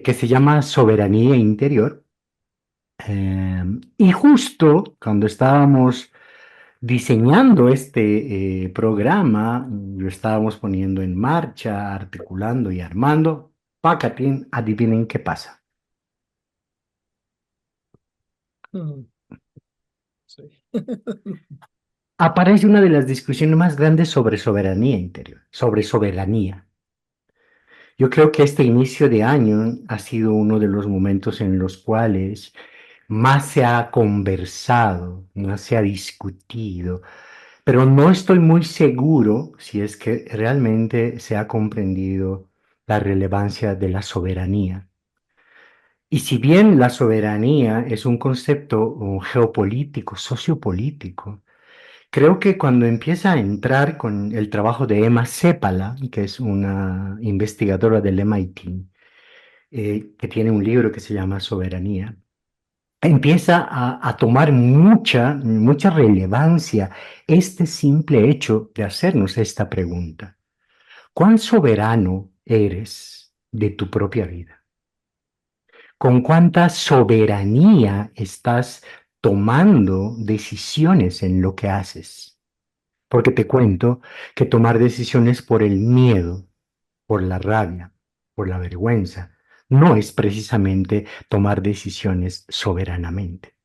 que se llama Soberanía Interior. Y justo cuando estábamos diseñando este programa, lo estábamos poniendo en marcha, articulando y armando. Pacatín, adivinen qué pasa. Mm, sí. Aparece una de las discusiones más grandes sobre soberanía interior, sobre soberanía. Yo creo que este inicio de año ha sido uno de los momentos en los cuales más se ha conversado, más se ha discutido, pero no estoy muy seguro si es que realmente se ha comprendido la relevancia de la soberanía. Y si bien la soberanía es un concepto geopolítico, sociopolítico, creo que cuando empieza a entrar con el trabajo de Emma Sepala, que es una investigadora del MIT, que tiene un libro que se llama Soberanía, empieza a tomar mucha relevancia este simple hecho de hacernos esta pregunta. ¿Cuán soberano eres de tu propia vida? ¿Con cuánta soberanía estás tomando decisiones en lo que haces? Porque te cuento que tomar decisiones por el miedo, por la rabia, por la vergüenza, no es precisamente tomar decisiones soberanamente.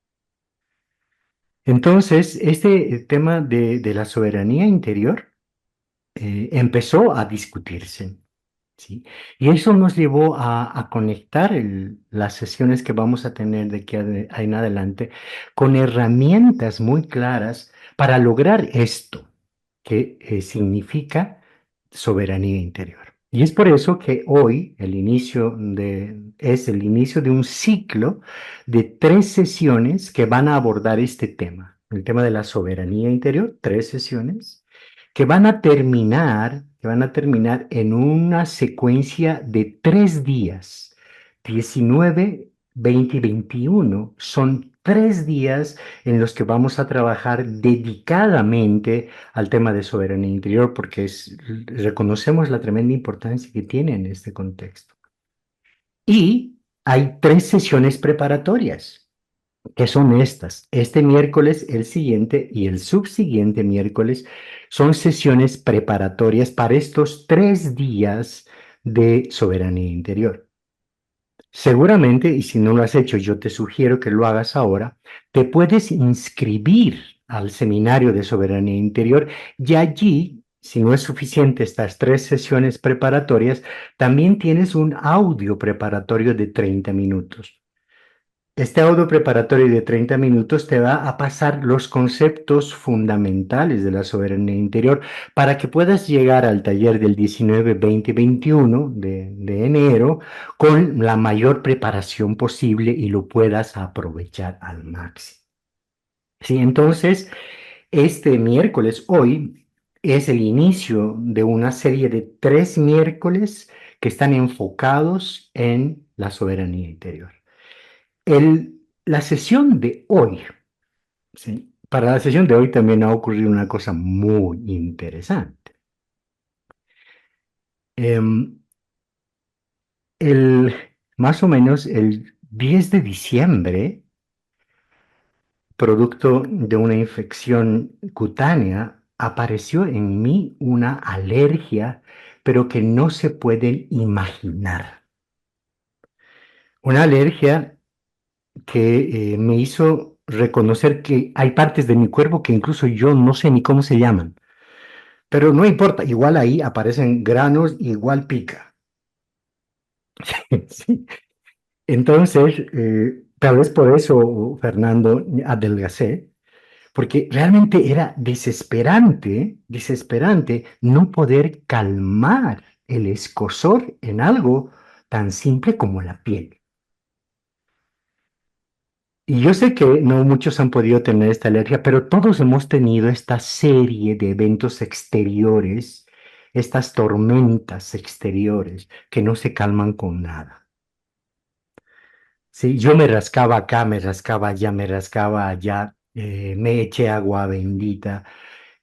Entonces, este tema de la soberanía interior empezó a discutirse, ¿sí? Y eso nos llevó a conectar las sesiones que vamos a tener de aquí en adelante con herramientas muy claras para lograr esto, que significa soberanía interior. Y es por eso que hoy es el inicio de un ciclo de 3 sesiones que van a abordar este tema, el tema de la soberanía interior, 3 sesiones que van a terminar en una secuencia de 3 días, 19, 20 y 21. Son 3 días en los que vamos a trabajar dedicadamente al tema de soberanía interior porque reconocemos la tremenda importancia que tiene en este contexto. Y hay 3 sesiones preparatorias, que son estas. Este miércoles, el siguiente y el subsiguiente miércoles son sesiones preparatorias para estos 3 días de soberanía interior. Seguramente, y si no lo has hecho, yo te sugiero que lo hagas ahora, te puedes inscribir al seminario de soberanía interior y allí, si no es suficiente estas 3 sesiones preparatorias, también tienes un audio preparatorio de 30 minutos. Este audio preparatorio de 30 minutos te va a pasar los conceptos fundamentales de la soberanía interior para que puedas llegar al taller del 19, 20 y 21 de enero con la mayor preparación posible y lo puedas aprovechar al máximo. Sí, entonces, este miércoles, hoy, es el inicio de una serie de 3 miércoles que están enfocados en la soberanía interior. La sesión de hoy, ¿sí? Para la sesión de hoy también ha ocurrido una cosa muy interesante. Em, el, Más o menos el 10 de diciembre, producto de una infección cutánea, apareció en mí una alergia, pero que no se pueden imaginar. Una alergia que me hizo reconocer que hay partes de mi cuerpo que incluso yo no sé ni cómo se llaman. Pero no importa, igual ahí aparecen granos, igual pica. Sí. Entonces, tal vez por eso, Fernando, adelgacé, porque realmente era desesperante no poder calmar el escozor en algo tan simple como la piel. Y yo sé que no muchos han podido tener esta alergia, pero todos hemos tenido esta serie de eventos exteriores, estas tormentas exteriores que no se calman con nada. Sí, yo me rascaba acá, me rascaba allá, me rascaba allá, me eché agua bendita,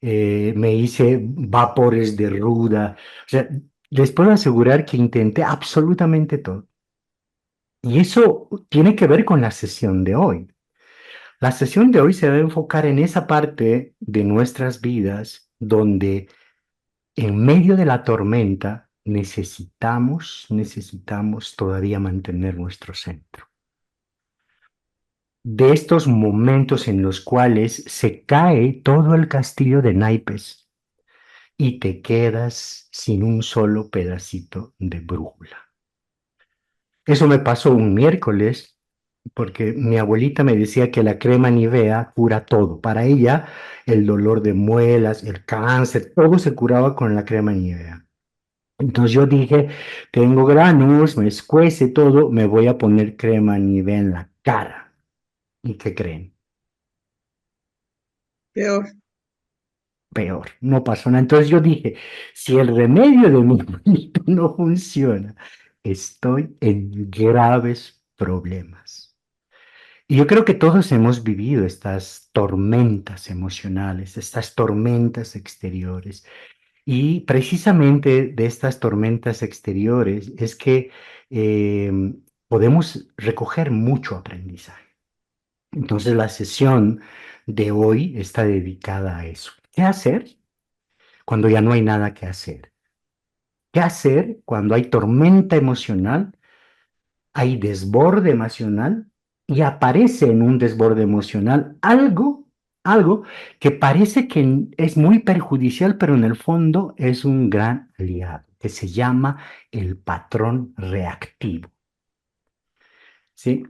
me hice vapores de ruda. O sea, les puedo asegurar que intenté absolutamente todo. Y eso tiene que ver con la sesión de hoy. La sesión de hoy se va a enfocar en esa parte de nuestras vidas donde en medio de la tormenta necesitamos todavía mantener nuestro centro. De estos momentos en los cuales se cae todo el castillo de naipes y te quedas sin un solo pedacito de brújula. Eso me pasó un miércoles porque mi abuelita me decía que la crema Nivea cura todo. Para ella, el dolor de muelas, el cáncer, todo se curaba con la crema Nivea. Entonces yo dije, tengo granos, me escuece todo, me voy a poner crema Nivea en la cara. ¿Y qué creen? Peor. Peor, no pasó nada. Entonces yo dije, si el remedio de mi abuelito no funciona, estoy en graves problemas. Y yo creo que todos hemos vivido estas tormentas emocionales, estas tormentas exteriores. Y precisamente de estas tormentas exteriores es que eh, podemos recoger mucho aprendizaje. Entonces la sesión de hoy está dedicada a eso. ¿Qué hacer cuando ya no hay nada que hacer? ¿Qué hacer cuando hay tormenta emocional, hay desborde emocional y aparece en un desborde emocional algo que parece que es muy perjudicial, pero en el fondo es un gran aliado, que se llama el patrón reactivo? ¿Sí?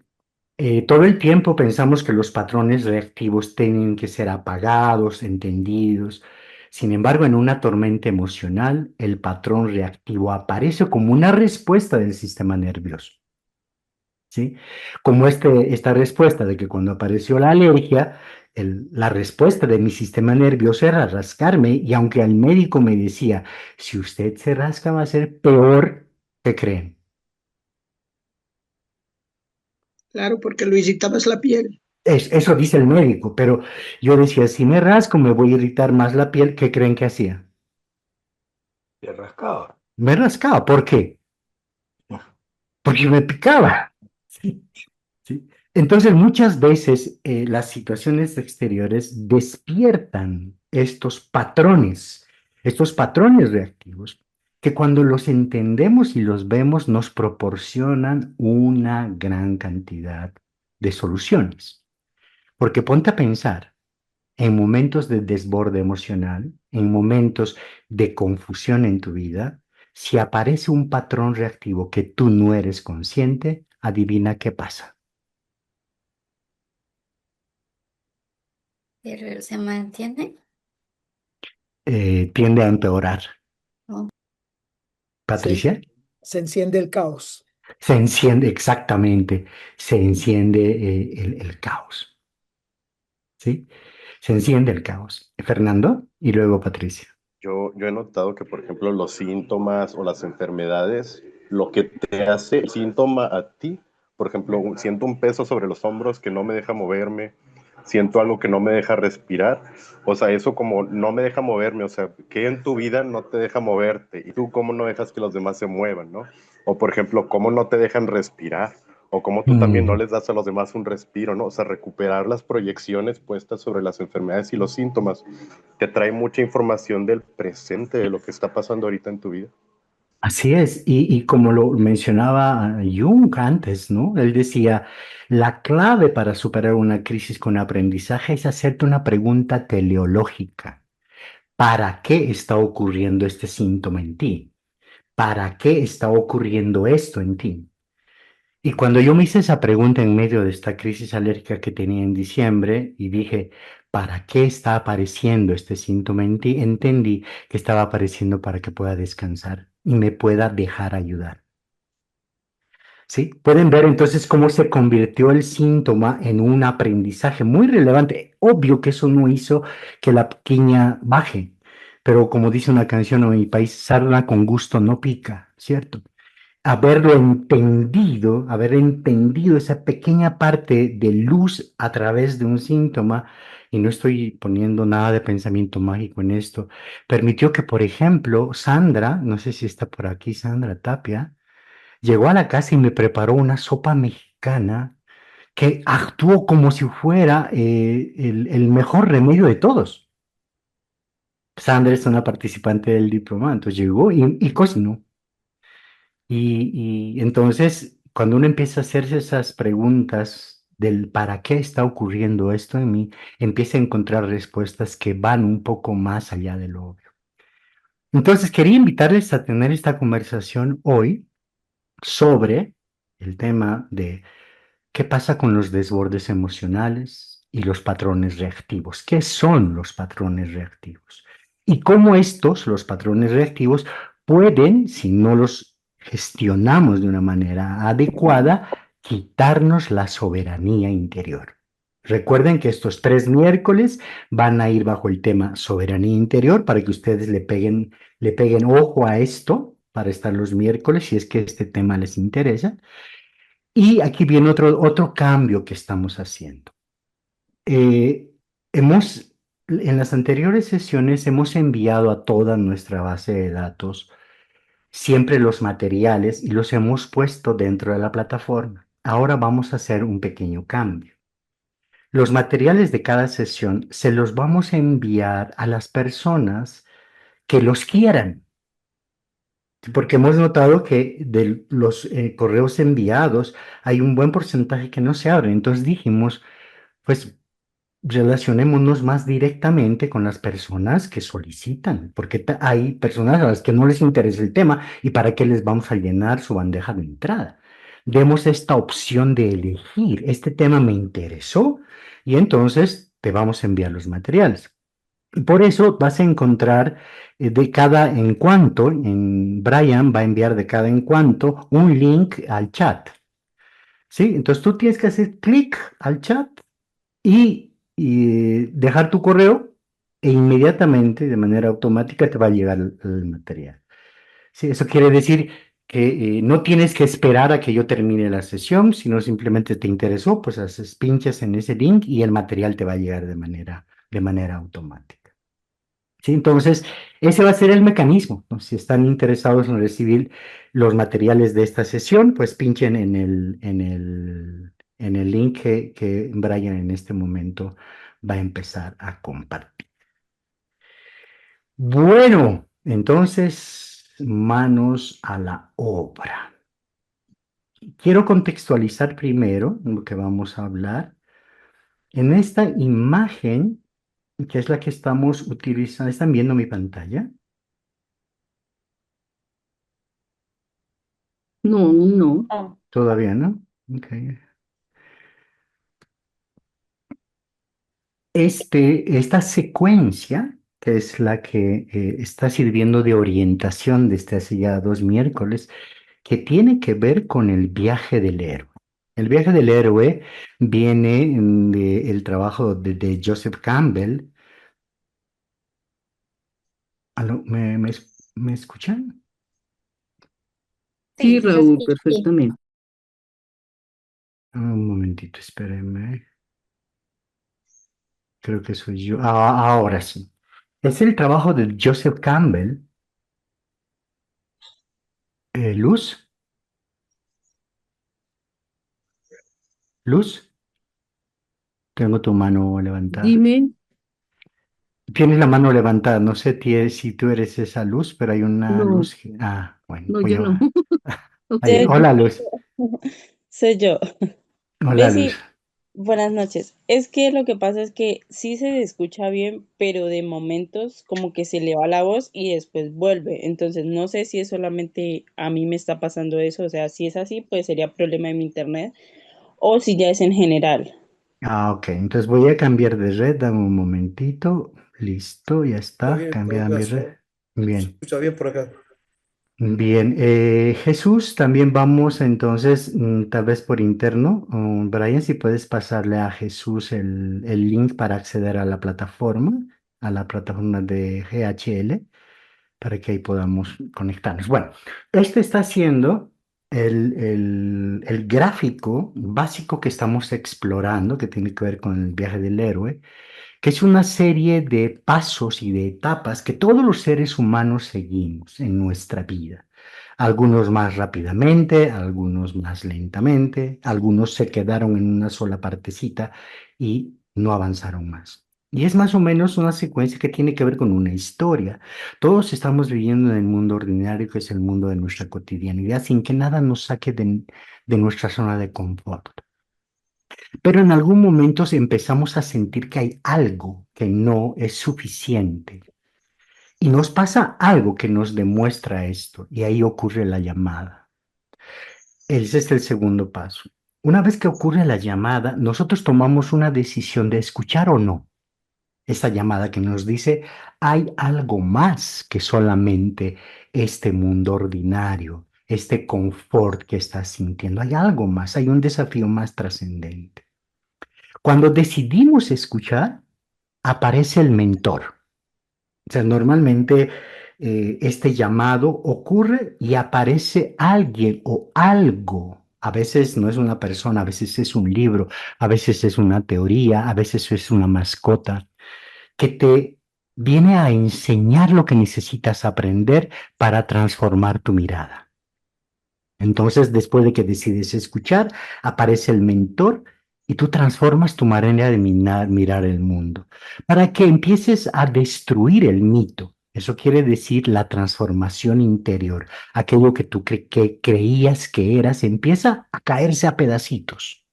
Todo el tiempo pensamos que los patrones reactivos tienen que ser apagados, entendidos. Sin embargo, en una tormenta emocional, el patrón reactivo aparece como una respuesta del sistema nervioso. ¿Sí? Como esta respuesta de que cuando apareció la alergia, la respuesta de mi sistema nervioso era rascarme y aunque el médico me decía, si usted se rasca va a ser peor, ¿qué creen? Claro, porque lo irritabas la piel. Eso dice el médico, pero yo decía, si me rasco me voy a irritar más la piel, ¿qué creen que hacía? Te rascaba. Me rascaba, ¿por qué? Porque me picaba. Sí, sí. Entonces, muchas veces las situaciones exteriores despiertan estos patrones reactivos, que cuando los entendemos y los vemos nos proporcionan una gran cantidad de soluciones. Porque ponte a pensar, en momentos de desborde emocional, en momentos de confusión en tu vida, si aparece un patrón reactivo que tú no eres consciente, adivina qué pasa. Pero se mantiene. Tiende a empeorar. ¿No? Se, Patricia, se enciende el caos. se enciende exactamente, se enciende el caos, ¿sí? Se enciende el caos. Fernando y luego Patricia. Yo he notado que, por ejemplo, los síntomas o las enfermedades, lo que te hace el síntoma a ti, por ejemplo, siento un peso sobre los hombros que no me deja moverme, siento algo que no me deja respirar, o sea, eso como no me deja moverme, o sea, ¿qué en tu vida no te deja moverte? Y tú cómo no dejas que los demás se muevan, ¿no? O por ejemplo, ¿cómo no te dejan respirar? O cómo tú también no Mm, les das a los demás un respiro, ¿no? O sea, recuperar las proyecciones puestas sobre las enfermedades y los síntomas te trae mucha información del presente, de lo que está pasando ahorita en tu vida. Así es, y como lo mencionaba Jung antes, ¿no? Él decía, la clave para superar una crisis con aprendizaje es hacerte una pregunta teleológica. ¿Para qué está ocurriendo este síntoma en ti? ¿Para qué está ocurriendo esto en ti? Y cuando yo me hice esa pregunta en medio de esta crisis alérgica que tenía en diciembre y dije, ¿para qué está apareciendo este síntoma en ti? Entendí que estaba apareciendo para que pueda descansar y me pueda dejar ayudar. ¿Sí? Pueden ver entonces cómo se convirtió el síntoma en un aprendizaje muy relevante. Obvio que eso no hizo que la piquiña baje, pero como dice una canción en mi país, sarna con gusto no pica, ¿cierto? Haber entendido esa pequeña parte de luz a través de un síntoma, y no estoy poniendo nada de pensamiento mágico en esto, permitió que, por ejemplo, Sandra, no sé si está por aquí, Sandra Tapia, Llegó a la casa y me preparó una sopa mexicana que actuó como si fuera el mejor remedio de todos. Sandra es una participante del diplomado, entonces llegó y cocinó. Y entonces, cuando uno empieza a hacerse esas preguntas del para qué está ocurriendo esto en mí, empieza a encontrar respuestas que van un poco más allá de lo obvio. Entonces, quería invitarles a tener esta conversación hoy sobre el tema de qué pasa con los desbordes emocionales y los patrones reactivos. ¿Qué son los patrones reactivos? Y cómo estos, los patrones reactivos, pueden, si no los gestionamos de una manera adecuada, quitarnos la soberanía interior. Recuerden que estos 3 miércoles van a ir bajo el tema soberanía interior para que ustedes le peguen ojo a esto para estar los miércoles si es que este tema les interesa. Y aquí viene otro cambio que estamos haciendo. Eh, en las anteriores sesiones hemos enviado a toda nuestra base de datos siempre los materiales y los hemos puesto dentro de la plataforma. Ahora vamos a hacer un pequeño cambio. Los materiales de cada sesión se los vamos a enviar a las personas que los quieran. Porque hemos notado que de los correos enviados hay un buen porcentaje que no se abren. Entonces dijimos, pues relacionémonos más directamente con las personas que solicitan, porque hay personas a las que no les interesa el tema y para qué les vamos a llenar su bandeja de entrada. Demos esta opción de elegir. Este tema me interesó y entonces te vamos a enviar los materiales. Y por eso vas a encontrar de cada en cuanto, Brian va a enviar de cada en cuanto un link al chat. ¿Sí? Entonces tú tienes que hacer clic al chat y dejar tu correo e inmediatamente, de manera automática, te va a llegar el material. ¿Sí? Eso quiere decir que no tienes que esperar a que yo termine la sesión, sino simplemente te interesó, pues haces pinchas en ese link y el material te va a llegar de manera automática. ¿Sí? Entonces, ese va a ser el mecanismo, ¿no? Si están interesados en recibir los materiales de esta sesión, pues pinchen en el link que Brian en este momento va a empezar a compartir. Bueno, entonces, manos a la obra. Quiero contextualizar primero lo que vamos a hablar. En esta imagen, que es la que estamos utilizando, ¿están viendo mi pantalla? No, no. Todavía, ¿no? Ok. Esta secuencia, que es la que está sirviendo de orientación desde hace ya 2 miércoles, que tiene que ver con el viaje del héroe. El viaje del héroe viene del trabajo de Joseph Campbell. ¿Aló? ¿Me escuchan? Sí, Sí, se Raúl, escucha bien. perfectamente. Un momentito, espérenme. Creo que soy yo. Ahora sí. Es el trabajo de Joseph Campbell. Luz, Luz, tengo tu mano levantada. Dime, Tienes la mano levantada, no sé si tú eres esa luz, pero hay una no, luz. Bueno, no, voy yo no. a... Ok, Ahí, Soy hola Luz, soy yo. hola Luz. Bessie, buenas noches. Es que lo que pasa es que sí se escucha bien, pero de momentos como que se le va la voz y después vuelve. Entonces no sé si es solamente a mí me está pasando eso, o sea, si es así, pues sería problema de mi internet, o si ya es en general. Ok, entonces voy a cambiar de red, dame un momentito. Listo, ya Está está, bien, en cambiada todo mi caso. red. Se Bien. escucha bien por acá. Bien, Jesús, también vamos entonces, tal vez por interno, Brian, si puedes pasarle a Jesús el link para acceder a la plataforma de GHL, para que ahí podamos conectarnos. Bueno, este está siendo el gráfico básico que estamos explorando, que tiene que ver con el viaje del héroe, que es una serie de pasos y de etapas que todos los seres humanos seguimos en nuestra vida. Algunos más rápidamente, algunos más lentamente, algunos se quedaron en una sola partecita y no avanzaron más. Y es más o menos una secuencia que tiene que ver con una historia. Todos estamos viviendo en el mundo ordinario, que es el mundo de nuestra cotidianidad, sin que nada nos saque de nuestra zona de confort. Pero en algún momento empezamos a sentir que hay algo que no es suficiente. Y nos pasa algo que nos demuestra esto, y ahí ocurre la llamada. Ese es el segundo paso. Una vez que ocurre la llamada, nosotros tomamos una decisión de escuchar o no esa llamada que nos dice, hay algo más que solamente este mundo ordinario, este confort que estás sintiendo. Hay algo más, hay un desafío más trascendente. Cuando decidimos escuchar, aparece el mentor. O sea, normalmente este llamado ocurre y aparece alguien o algo. A veces no es una persona, a veces es un libro, a veces es una teoría, a veces es una mascota que te viene a enseñar lo que necesitas aprender para transformar tu mirada. Entonces, después de que decides escuchar, aparece el mentor y tú transformas tu manera de mirar el mundo para que empieces a destruir el mito. Eso quiere decir la transformación interior. Aquello que tú que creías que eras empieza a caerse a pedacitos.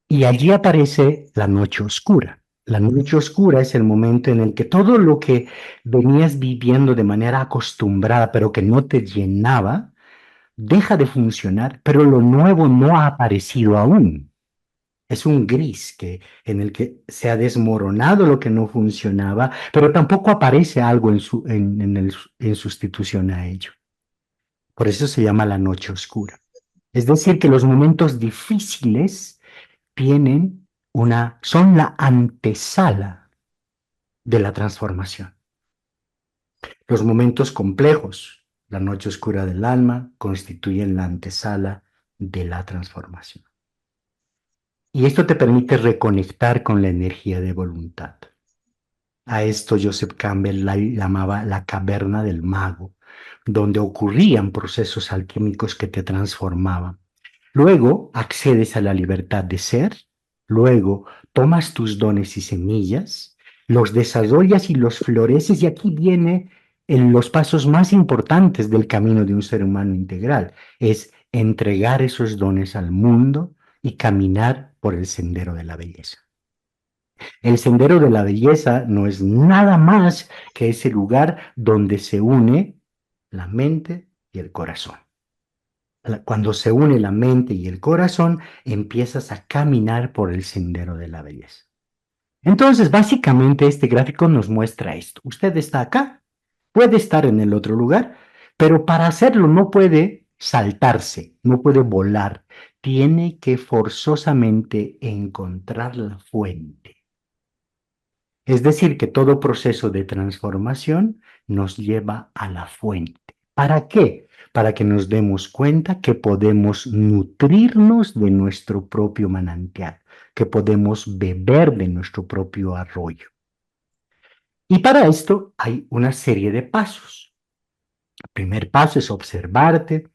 Y allí aparece la noche oscura. La noche oscura es el momento en el que todo lo que venías viviendo de manera acostumbrada, pero que no te llenaba, deja de funcionar, pero lo nuevo no ha aparecido aún. Es un gris en el que se ha desmoronado lo que no funcionaba, pero tampoco aparece algo en sustitución a ello. Por eso se llama la noche oscura. Es decir, que los momentos difíciles son la antesala de la transformación. Los momentos complejos, la noche oscura del alma, constituyen la antesala de la transformación. Y esto te permite reconectar con la energía de voluntad. A esto Joseph Campbell la llamaba la caverna del mago, donde ocurrían procesos alquímicos que te transformaban. Luego accedes a la libertad de ser, luego tomas tus dones y semillas, los desarrollas y los floreces, y aquí viene en los pasos más importantes del camino de un ser humano integral, es entregar esos dones al mundo y caminar por el sendero de la belleza. El sendero de la belleza no es nada más que ese lugar donde se une la mente y el corazón. Cuando se une la mente y el corazón, empiezas a caminar por el sendero de la belleza. Entonces, básicamente este gráfico nos muestra esto. Usted está acá, puede estar en el otro lugar, pero para hacerlo no puede saltarse, no puede volar. Tiene que forzosamente encontrar la fuente. Es decir, que todo proceso de transformación nos lleva a la fuente. ¿Para qué? Para que nos demos cuenta que podemos nutrirnos de nuestro propio manantial, que podemos beber de nuestro propio arroyo. Y para esto hay una serie de pasos. El primer paso es observarte,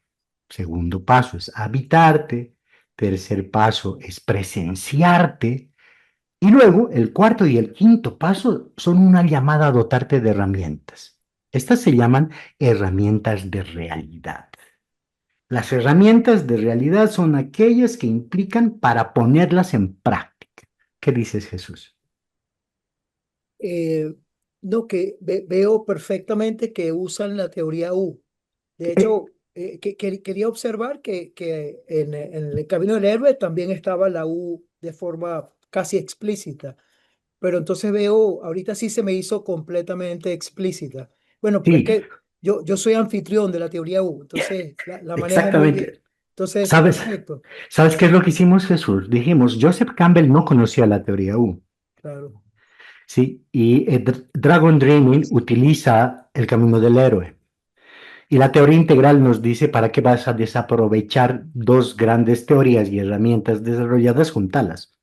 segundo paso es habitarte, tercer paso es presenciarte, y luego el cuarto y el quinto paso son una llamada a dotarte de herramientas. Estas se llaman herramientas de realidad. Las herramientas de realidad son aquellas que implican para ponerlas en práctica. ¿Qué dices, Jesús? No, que veo perfectamente que usan la teoría U. De Eh, hecho, quería observar que en el Camino del Héroe también estaba la U de forma casi explícita, pero entonces veo, ahorita sí se me hizo completamente explícita. Bueno, pero es sí, que yo soy anfitrión de la teoría U, entonces la manejo muy bien. exactamente. Entonces, ¿Sabes, perfecto, ¿Sabes qué es lo que hicimos, Jesús? Dijimos, Joseph Campbell no conocía la teoría U. claro. Sí, y Dragon Dreaming utiliza el camino del héroe. Y la teoría integral nos dice para qué vas a desaprovechar dos grandes teorías y herramientas desarrolladas, juntalas.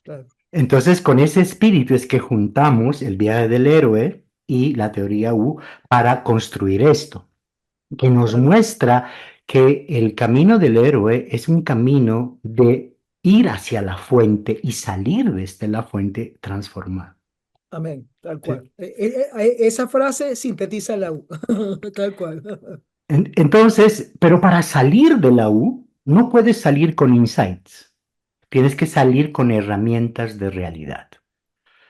Claro. Entonces, con ese espíritu es que juntamos el viaje del héroe y la teoría U para construir esto. que nos Claro. muestra que el camino del héroe es un camino de ir hacia la fuente y salir desde la fuente transformado. Amén, tal ¿Sí? cual. Esa frase sintetiza la U, tal cual. Entonces, pero para salir de la U, no puedes salir con insights, tienes que salir con herramientas de realidad.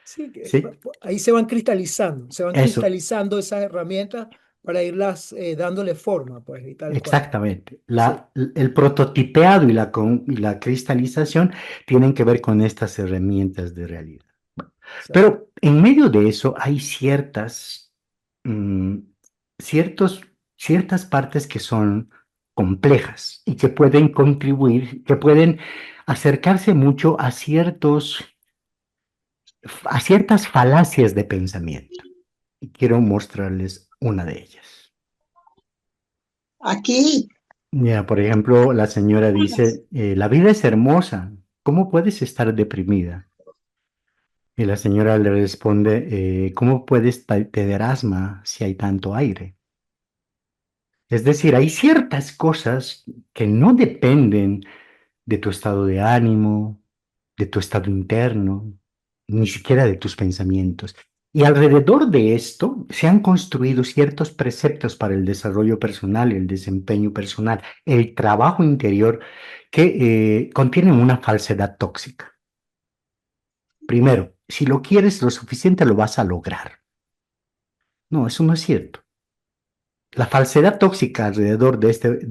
Sí, ¿Sí? ahí se van Eso, cristalizando esas herramientas para irlas dándole forma, pues, y tal cual. exactamente. Sí, El prototipeado y la cristalización tienen que ver con estas herramientas de realidad. exacto. Pero en medio de eso hay mm, ciertos, ciertas partes que son complejas y que pueden contribuir, que pueden acercarse mucho a ciertas falacias de pensamiento. Y quiero mostrarles una de ellas. Aquí, Ya, por ejemplo, la señora dice, la vida es hermosa, ¿cómo puedes estar deprimida? Y la señora le responde, ¿cómo puedes tener asma si hay tanto aire? Es decir, hay ciertas cosas que no dependen de tu estado de ánimo, de tu estado interno, ni siquiera de tus pensamientos. Y alrededor de esto se han construido ciertos preceptos para el desarrollo personal, el desempeño personal, el trabajo interior que contienen una falsedad tóxica. Primero, si lo quieres lo suficiente, lo vas a lograr. No, eso no es cierto. La falsedad tóxica alrededor de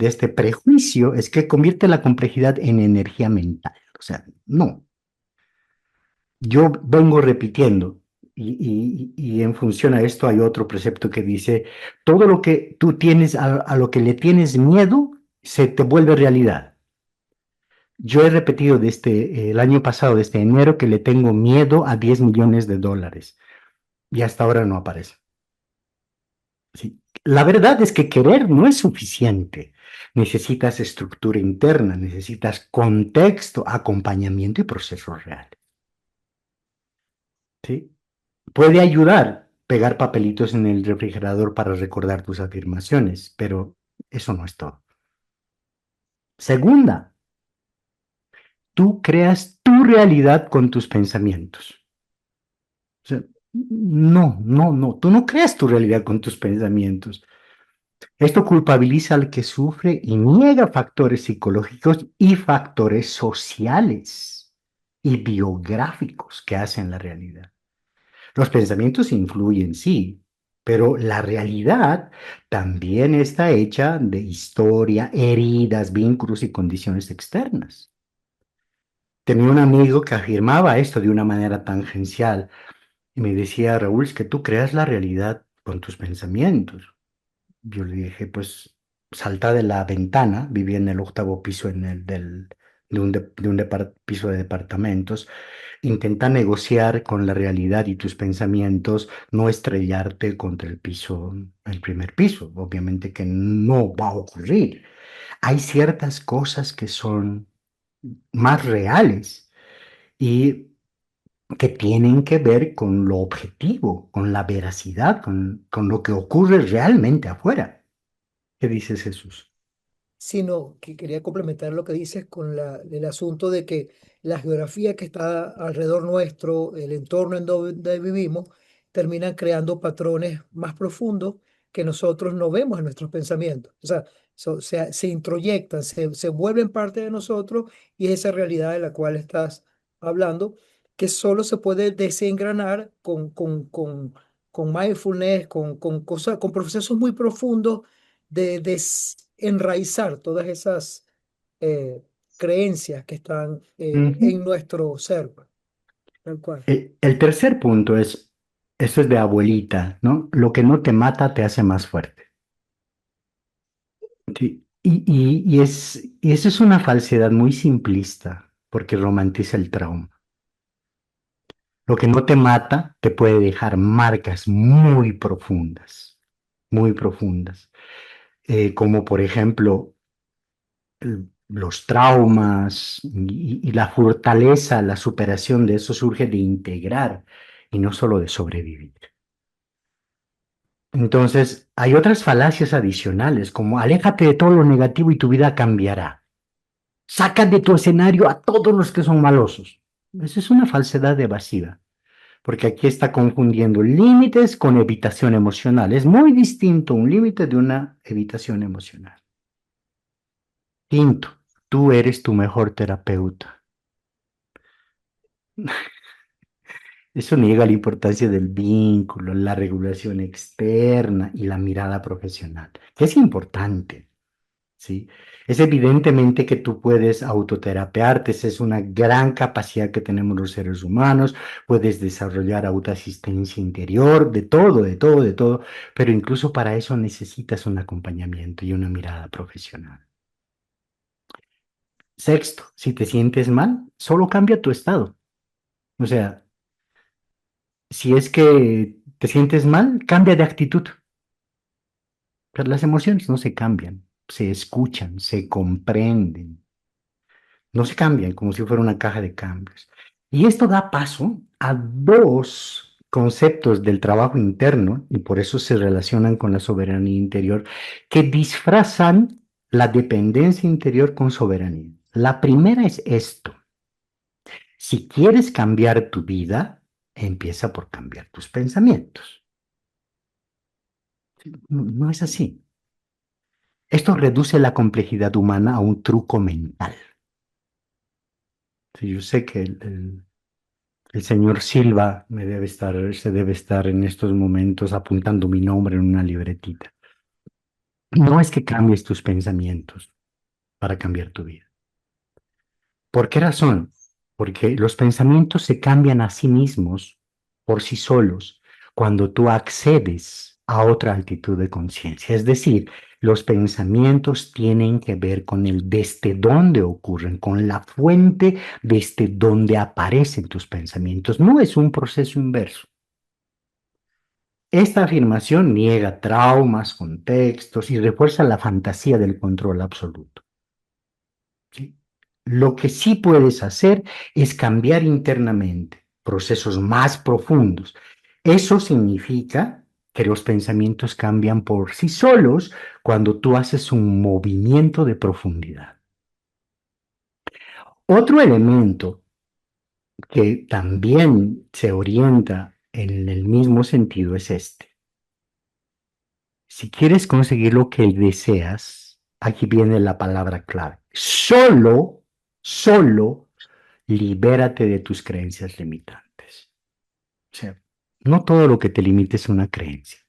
este prejuicio es que convierte la complejidad en energía mental. O sea, no. Yo vengo repitiendo y en función a esto hay otro precepto que dice, todo lo que tú tienes, a lo que le tienes miedo, se te vuelve realidad. Yo he repetido desde el año pasado, desde enero, que le tengo miedo a 10 millones de dólares y hasta ahora no aparece. Sí. La verdad es que querer no es suficiente. Necesitas estructura interna, necesitas contexto, acompañamiento y procesos reales. ¿Sí? Puede ayudar pegar papelitos en el refrigerador para recordar tus afirmaciones, pero eso no es todo. Segunda, tú creas tu realidad con tus pensamientos. O sea, no, tú no creas tu realidad con tus pensamientos. Esto culpabiliza al que sufre y niega factores psicológicos y factores sociales y biográficos que hacen la realidad. Los pensamientos influyen, sí, pero la realidad también está hecha de historia, heridas, vínculos y condiciones externas. Tenía un amigo que afirmaba esto de una manera tangencial y me decía, Raúl, es que tú creas la realidad con tus pensamientos. Yo le dije, pues salta de la ventana, vivía en el octavo piso de un piso de departamentos, intenta negociar con la realidad y tus pensamientos, no estrellarte contra el primer piso. Obviamente que no va a ocurrir. Hay ciertas cosas que son más reales y que tienen que ver con lo objetivo, con la veracidad, con lo que ocurre realmente afuera. ¿Qué dices, Jesús? Sino que quería complementar lo que dices con el asunto de que la geografía que está alrededor nuestro, el entorno en donde vivimos, terminan creando patrones más profundos que nosotros no vemos en nuestros pensamientos. O sea, se introyectan, se vuelven parte de nosotros y es esa realidad de la cual estás hablando, que solo se puede desengranar con mindfulness, con cosas, con procesos muy profundos de enraizar todas esas creencias que están Ujú. en nuestro ser, pues, tal cual. El tercer punto es, esto es de abuelita, ¿no? Lo que no te mata te hace más fuerte. Sí. Y eso es una falsedad muy simplista, porque romantiza el trauma. Lo que no te mata te puede dejar marcas muy profundas, como por ejemplo los traumas y la fortaleza, la superación de eso surge de integrar y no solo de sobrevivir. Entonces, hay otras falacias adicionales, como aléjate de todo lo negativo y tu vida cambiará. Saca de tu escenario a todos los que son malosos. Esa es una falsedad evasiva, porque aquí está confundiendo límites con evitación emocional. Es muy distinto un límite de una evitación emocional. Quinto, tú eres tu mejor terapeuta. Eso niega la importancia del vínculo, la regulación externa y la mirada profesional, que es importante, ¿sí? Es evidentemente que tú puedes autoterapearte, esa es una gran capacidad que tenemos los seres humanos, puedes desarrollar autoasistencia interior, de todo, de todo, de todo, pero incluso para eso necesitas un acompañamiento y una mirada profesional. Sexto, si te sientes mal, solo cambia tu estado. O sea, si es que te sientes mal, cambia de actitud. Pero las emociones no se cambian, se escuchan, se comprenden, no se cambian como si fuera una caja de cambios. Y esto da paso a dos conceptos del trabajo interno, y por eso se relacionan con la soberanía interior, que disfrazan la dependencia interior con soberanía. La primera es esto: si quieres cambiar tu vida, empieza por cambiar tus pensamientos. No, no es así. Esto reduce la complejidad humana a un truco mental. Sí, yo sé que el señor Silva se debe estar en estos momentos apuntando mi nombre en una libretita. No es que cambies tus pensamientos para cambiar tu vida. ¿Por qué razón? Porque los pensamientos se cambian a sí mismos por sí solos cuando tú accedes a otra altitud de conciencia. Es decir, los pensamientos tienen que ver con el desde dónde ocurren, con la fuente desde donde aparecen tus pensamientos. No es un proceso inverso. Esta afirmación niega traumas, contextos y refuerza la fantasía del control absoluto. ¿Sí? Lo que sí puedes hacer es cambiar internamente, procesos más profundos. Eso significa que los pensamientos cambian por sí solos cuando tú haces un movimiento de profundidad. Otro elemento que también se orienta en el mismo sentido es este. Si quieres conseguir lo que deseas, aquí viene la palabra clave. Solo libérate de tus creencias limitantes. O sea, no todo lo que te limite es una creencia.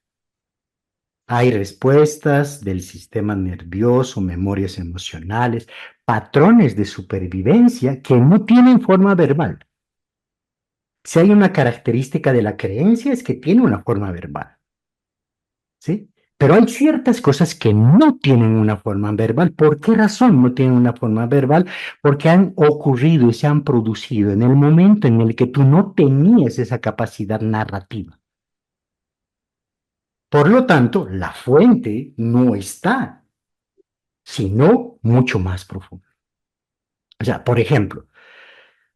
Hay respuestas del sistema nervioso, memorias emocionales, patrones de supervivencia que no tienen forma verbal. Si hay una característica de la creencia es que tiene una forma verbal, ¿sí? Pero hay ciertas cosas que no tienen una forma verbal. ¿Por qué razón no tienen una forma verbal? Porque han ocurrido y se han producido en el momento en el que tú no tenías esa capacidad narrativa. Por lo tanto, la fuente no está, sino mucho más profunda. O sea, por ejemplo,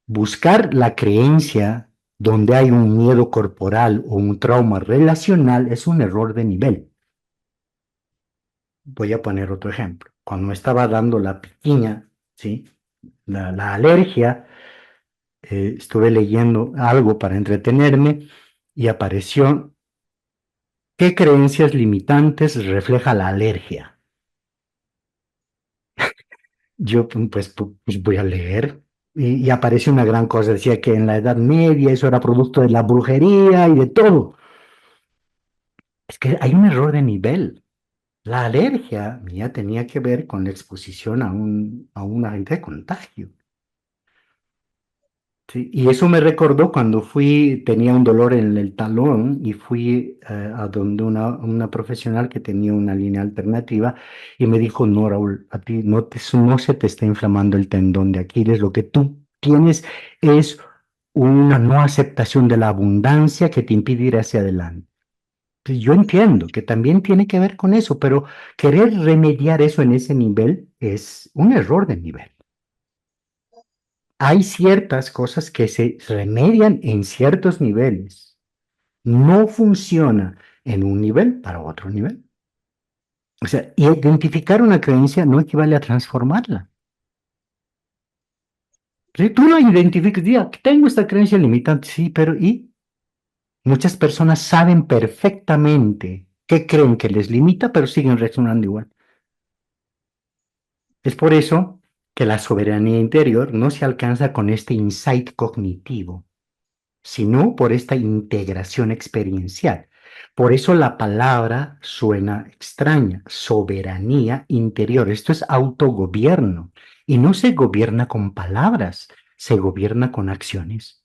buscar la creencia donde hay un miedo corporal o un trauma relacional es un error de nivel. Voy a poner otro ejemplo. Cuando me estaba dando la piquiña, ¿sí? La alergia, estuve leyendo algo para entretenerme y apareció qué creencias limitantes refleja la alergia. Yo pues voy a leer y aparece una gran cosa. Decía que en la Edad Media eso era producto de la brujería y de todo. Es que hay un error de nivel. La alergia mía tenía que ver con la exposición a un agente de contagio. Sí, y eso me recordó cuando tenía un dolor en el talón y fui a donde una profesional que tenía una línea alternativa y me dijo: no, Raúl, a ti no se te está inflamando el tendón de Aquiles, lo que tú tienes es una no aceptación de la abundancia que te impide ir hacia adelante. Pues yo entiendo que también tiene que ver con eso, pero querer remediar eso en ese nivel es un error de nivel. Hay ciertas cosas que se remedian en ciertos niveles. No funciona en un nivel para otro nivel. O sea, identificar una creencia no equivale a transformarla. Si tú la identificas, diga, tengo esta creencia limitante, sí, pero ¿y? Muchas personas saben perfectamente qué creen que les limita, pero siguen reaccionando igual. Es por eso que la soberanía interior no se alcanza con este insight cognitivo, sino por esta integración experiencial. Por eso la palabra suena extraña, soberanía interior. Esto es autogobierno y no se gobierna con palabras, se gobierna con acciones.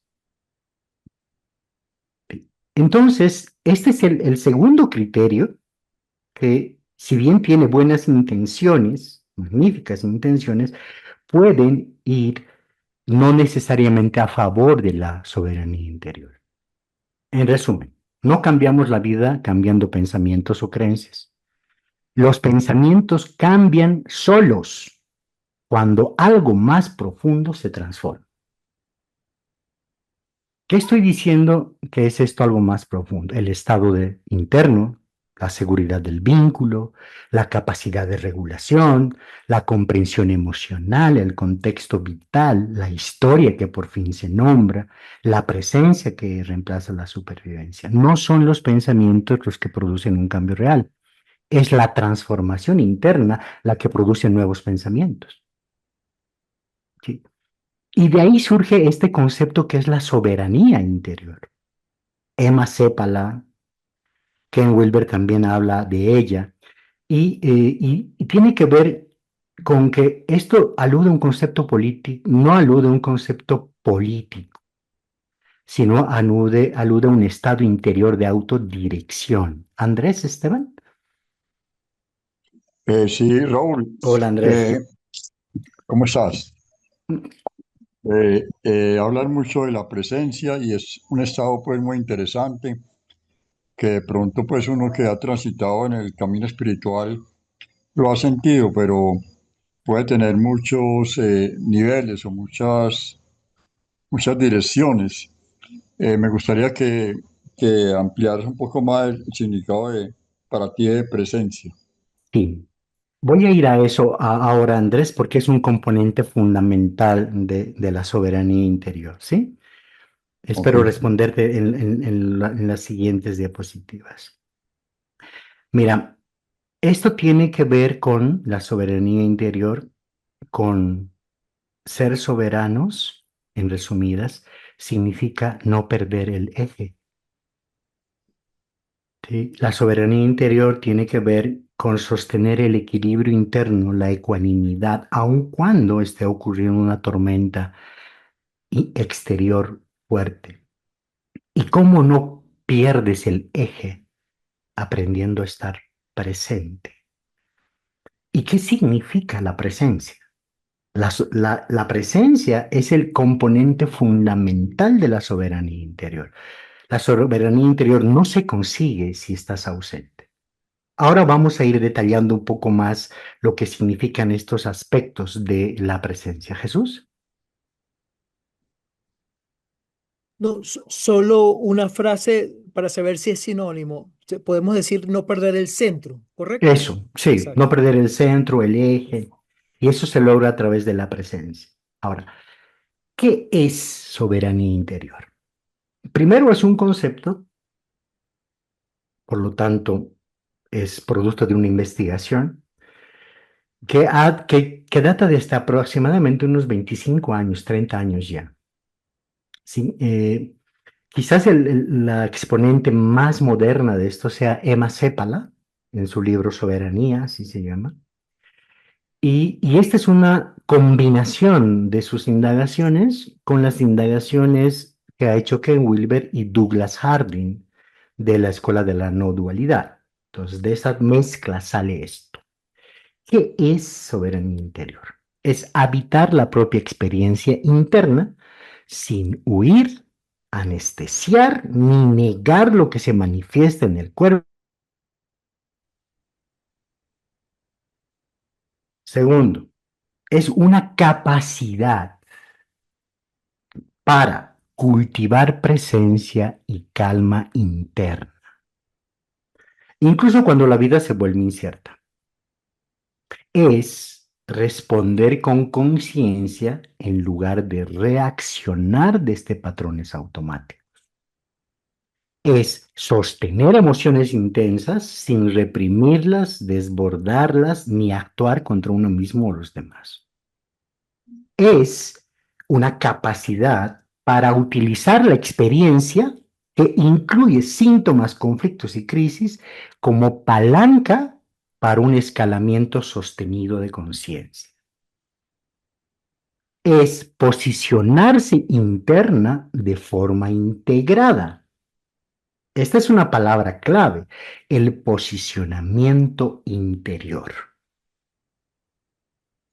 Entonces, este es el segundo criterio que, si bien tiene buenas intenciones, magníficas intenciones, pueden ir no necesariamente a favor de la soberanía interior. En resumen, no cambiamos la vida cambiando pensamientos o creencias. Los pensamientos cambian solos cuando algo más profundo se transforma. ¿Qué estoy diciendo que es esto algo más profundo? El estado interno, la seguridad del vínculo, la capacidad de regulación, la comprensión emocional, el contexto vital, la historia que por fin se nombra, la presencia que reemplaza la supervivencia. No son los pensamientos los que producen un cambio real, es la transformación interna la que produce nuevos pensamientos. ¿Sí? Y de ahí surge este concepto que es la soberanía interior. Emma Seppala, Ken Wilber también habla de ella, y tiene que ver con que esto alude a un concepto político, no alude a un concepto político, sino alude a un estado interior de autodirección. Andrés Esteban. Sí, Raúl, Hola eh, Andrés. ¿cómo estás? Hablar mucho de la presencia y es un estado pues muy interesante que de pronto pues uno que ha transitado en el camino espiritual lo ha sentido, pero puede tener muchos niveles o muchas direcciones. Me gustaría que ampliaras un poco más el significado para ti de presencia. Sí, voy a ir a eso ahora, Andrés, porque es un componente fundamental de la soberanía interior, ¿sí? Ok. Espero responderte en las siguientes diapositivas. Mira, esto tiene que ver con la soberanía interior, con ser soberanos, en resumidas, significa no perder el eje. ¿Sí? La soberanía interior tiene que ver con sostener el equilibrio interno, la ecuanimidad, aun cuando esté ocurriendo una tormenta exterior fuerte. ¿Y cómo no pierdes el eje aprendiendo a estar presente? ¿Y qué significa la presencia? La presencia es el componente fundamental de la soberanía interior. La soberanía interior no se consigue si estás ausente. Ahora vamos a ir detallando un poco más lo que significan estos aspectos de la presencia. Jesús. No, solo una frase para saber si es sinónimo. Podemos decir no perder el centro, ¿correcto? Eso, sí, no Exacto. perder el centro, el eje, y eso se logra a través de la presencia. Ahora, ¿qué es soberanía interior? Primero es un concepto, por lo tanto, es producto de una investigación que data desde aproximadamente unos 25 años, 30 años ya. Sí, quizás la exponente más moderna de esto sea Emma Seppala, en su libro Soberanía, así se llama. Y esta es una combinación de sus indagaciones con las indagaciones que ha hecho Ken Wilber y Douglas Harding de la Escuela de la No Dualidad. Entonces, de esa mezcla sale esto. ¿Qué es soberanía interior? Es habitar la propia experiencia interna sin huir, anestesiar ni negar lo que se manifiesta en el cuerpo. Segundo, es una capacidad para cultivar presencia y calma interna. incluso cuando la vida se vuelve incierta. Es responder con conciencia en lugar de reaccionar desde patrones automáticos. Es sostener emociones intensas sin reprimirlas, desbordarlas ni actuar contra uno mismo o los demás. Es una capacidad para utilizar la experiencia que incluye síntomas, conflictos y crisis como palanca para un escalamiento sostenido de conciencia. Es posicionarse interna de forma integrada. Esta es una palabra clave, el posicionamiento interior.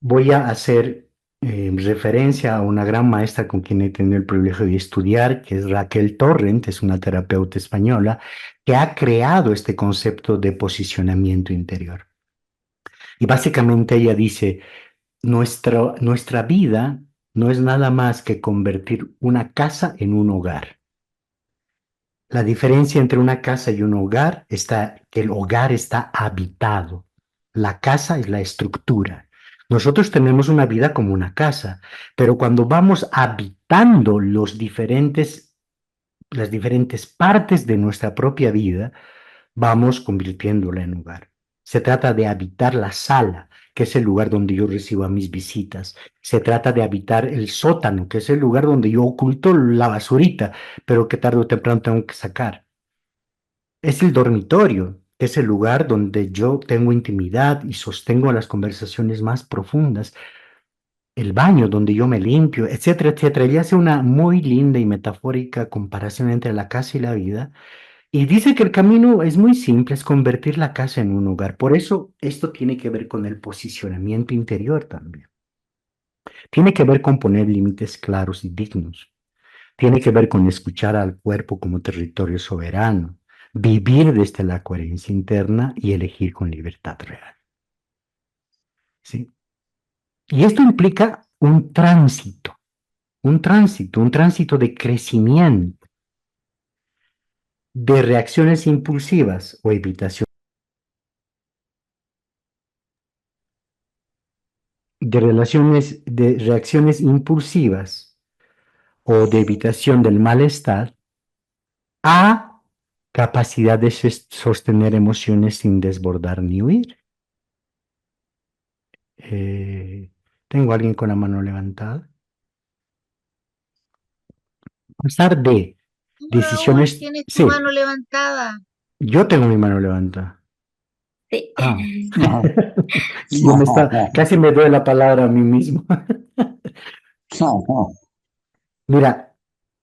Voy a hacer referencia a una gran maestra con quien he tenido el privilegio de estudiar, que es Raquel Torrent, es una terapeuta española, que ha creado este concepto de posicionamiento interior. Y básicamente ella dice, nuestra vida no es nada más que convertir una casa en un hogar. La diferencia entre una casa y un hogar está que el hogar está habitado. La casa es la estructura. Nosotros tenemos una vida como una casa, pero cuando vamos habitando las diferentes partes de nuestra propia vida, vamos convirtiéndola en hogar. Se trata de habitar la sala, que es el lugar donde yo recibo a mis visitas. Se trata de habitar el sótano, que es el lugar donde yo oculto la basurita, pero que tarde o temprano tengo que sacar. Es el dormitorio, que es el lugar donde yo tengo intimidad y sostengo las conversaciones más profundas. El baño donde yo me limpio, etcétera, etcétera. Ella hace una muy linda y metafórica comparación entre la casa y la vida. Y dice que el camino es muy simple, es convertir la casa en un hogar. Por eso esto tiene que ver con el posicionamiento interior también. Tiene que ver con poner límites claros y dignos. Tiene que ver con escuchar al cuerpo como territorio soberano, vivir desde la coherencia interna y elegir con libertad real. ¿Sí? Y esto implica un tránsito de crecimiento, de reacciones impulsivas o evitación. De reacciones impulsivas o de evitación del malestar a capacidad de sostener emociones sin desbordar ni huir. Tengo a alguien con la mano levantada. Pasar de Tú, Raúl, decisiones. tienes tu Sí, mano levantada. yo tengo mi mano levantada. Sí. Ah, Ajá. casi me doy la palabra a mí mismo. Ajá. Mira,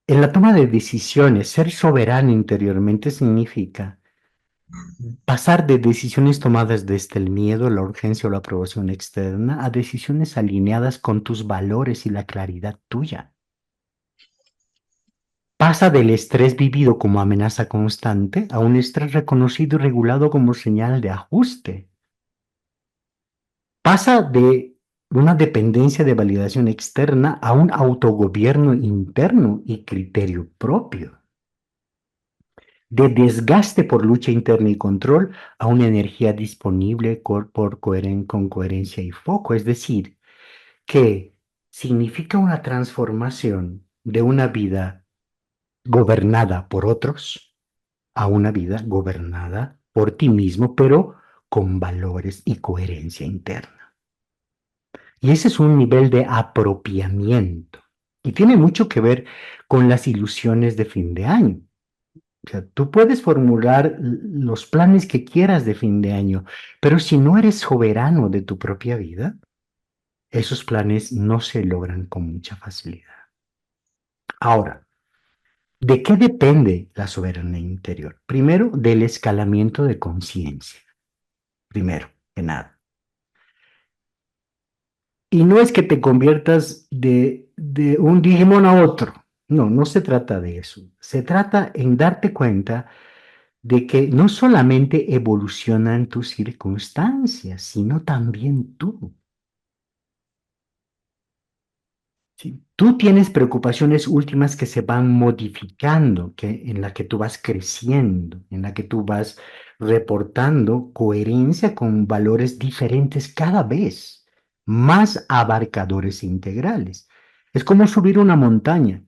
en la toma de decisiones, ser soberano interiormente significa pasar de decisiones tomadas desde el miedo, la urgencia o la aprobación externa a decisiones alineadas con tus valores y la claridad tuya. Pasa del estrés vivido como amenaza constante a un estrés reconocido y regulado como señal de ajuste. Pasa de una dependencia de validación externa a un autogobierno interno y criterio propio. De desgaste por lucha interna y control a una energía disponible con coherencia y foco. Es decir, que significa una transformación de una vida gobernada por otros a una vida gobernada por ti mismo, pero con valores y coherencia interna. Y ese es un nivel de apropiamiento. Y tiene mucho que ver con las ilusiones de fin de año. O sea, tú puedes formular los planes que quieras de fin de año, pero si no eres soberano de tu propia vida, esos planes no se logran con mucha facilidad. Ahora, ¿de qué depende la soberanía interior? Primero, del escalamiento de conciencia. Primero que nada. Y no es que te conviertas de un Digimon a otro. No, no se trata de eso. Se trata en darte cuenta de que no solamente evolucionan tus circunstancias, sino también tú. ¿Sí? Tú tienes preocupaciones últimas que se van modificando, en la que tú vas creciendo, en la que tú vas reportando coherencia con valores diferentes cada vez, más abarcadores e integrales. Es como subir una montaña.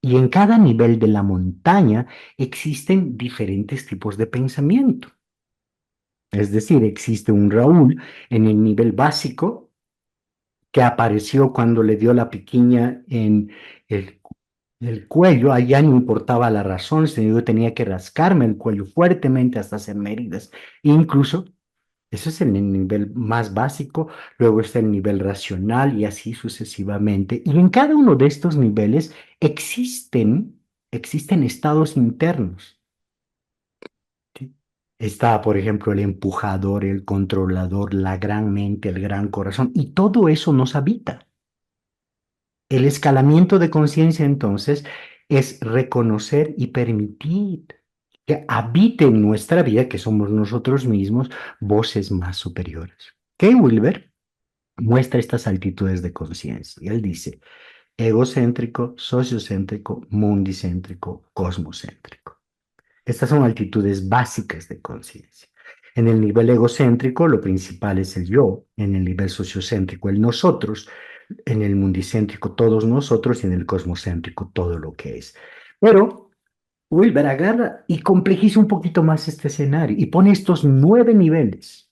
Y en cada nivel de la montaña existen diferentes tipos de pensamiento. Es decir, existe un Raúl en el nivel básico que apareció cuando le dio la piquiña en el, el cuello. Allá no importaba la razón, sino yo tenía que rascarme el cuello fuertemente hasta hacerme heridas. Incluso, eso es en el nivel más básico, luego está el nivel racional y así sucesivamente. Y en cada uno de estos niveles existen estados internos. ¿Sí? Está, por ejemplo, el empujador, el controlador, la gran mente, el gran corazón, y todo eso nos habita. El escalamiento de conciencia, entonces, es reconocer y permitir que habite en nuestra vida, que somos nosotros mismos, voces más superiores. Kay Wilber muestra estas altitudes de conciencia. Y él dice, egocéntrico, sociocéntrico, mundicéntrico, cosmocéntrico. Estas son altitudes básicas de conciencia. En el nivel egocéntrico, lo principal es el yo. En el nivel sociocéntrico, el nosotros. En el mundicéntrico, todos nosotros. Y en el cosmocéntrico, todo lo que es. Pero Wilber agarra y complejiza un poquito más este escenario y pone estos 9 niveles,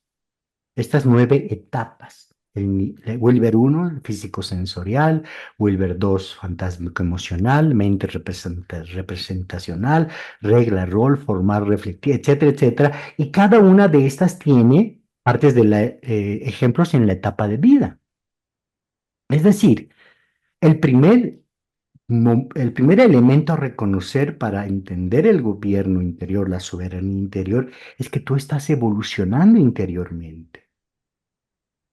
estas 9 etapas. Wilber 1, el físico sensorial; Wilber 2, fantásmico emocional; mente representacional; regla, rol, formar, reflectir, etcétera, etcétera. Y cada una de estas tiene partes de ejemplos en la etapa de vida. Es decir, el primer, el primer elemento a reconocer para entender el gobierno interior, la soberanía interior, es que tú estás evolucionando interiormente.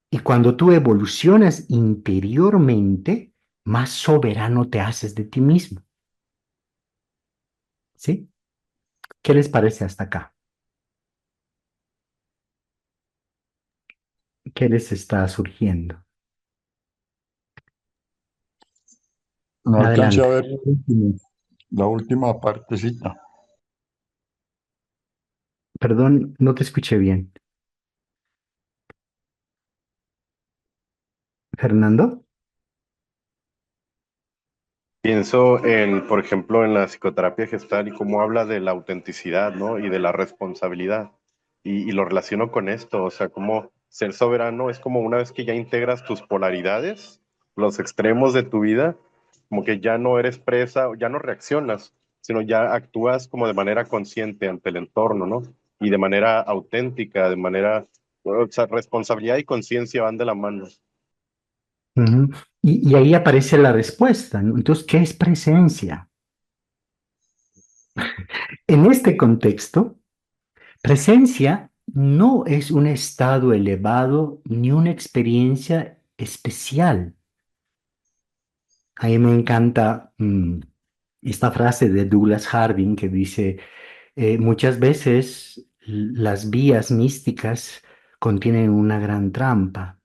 Y cuando tú evolucionas interiormente, más soberano te haces de ti mismo. ¿Sí? ¿Qué les parece hasta acá? ¿Qué les está surgiendo? No alcancé a Adelante. ver la última partecita. Perdón, no te escuché bien. ¿Fernando? Pienso en, por ejemplo, en la psicoterapia gestal y cómo habla de la autenticidad, ¿no? Y de la responsabilidad. Y lo relaciono con esto, o sea, como ser soberano es como una vez que ya integras tus polaridades, los extremos de tu vida, como que ya no eres presa, ya no reaccionas, sino ya actúas como de manera consciente ante el entorno, ¿no? Y de manera auténtica, de manera, o sea, responsabilidad y conciencia van de la mano. Ujú. Y ahí aparece la respuesta, ¿no? Entonces, ¿qué es presencia? En este contexto, presencia no es un estado elevado ni una experiencia especial. A mí me encanta esta frase de Douglas Harding que dice, muchas veces las vías místicas contienen una gran trampa.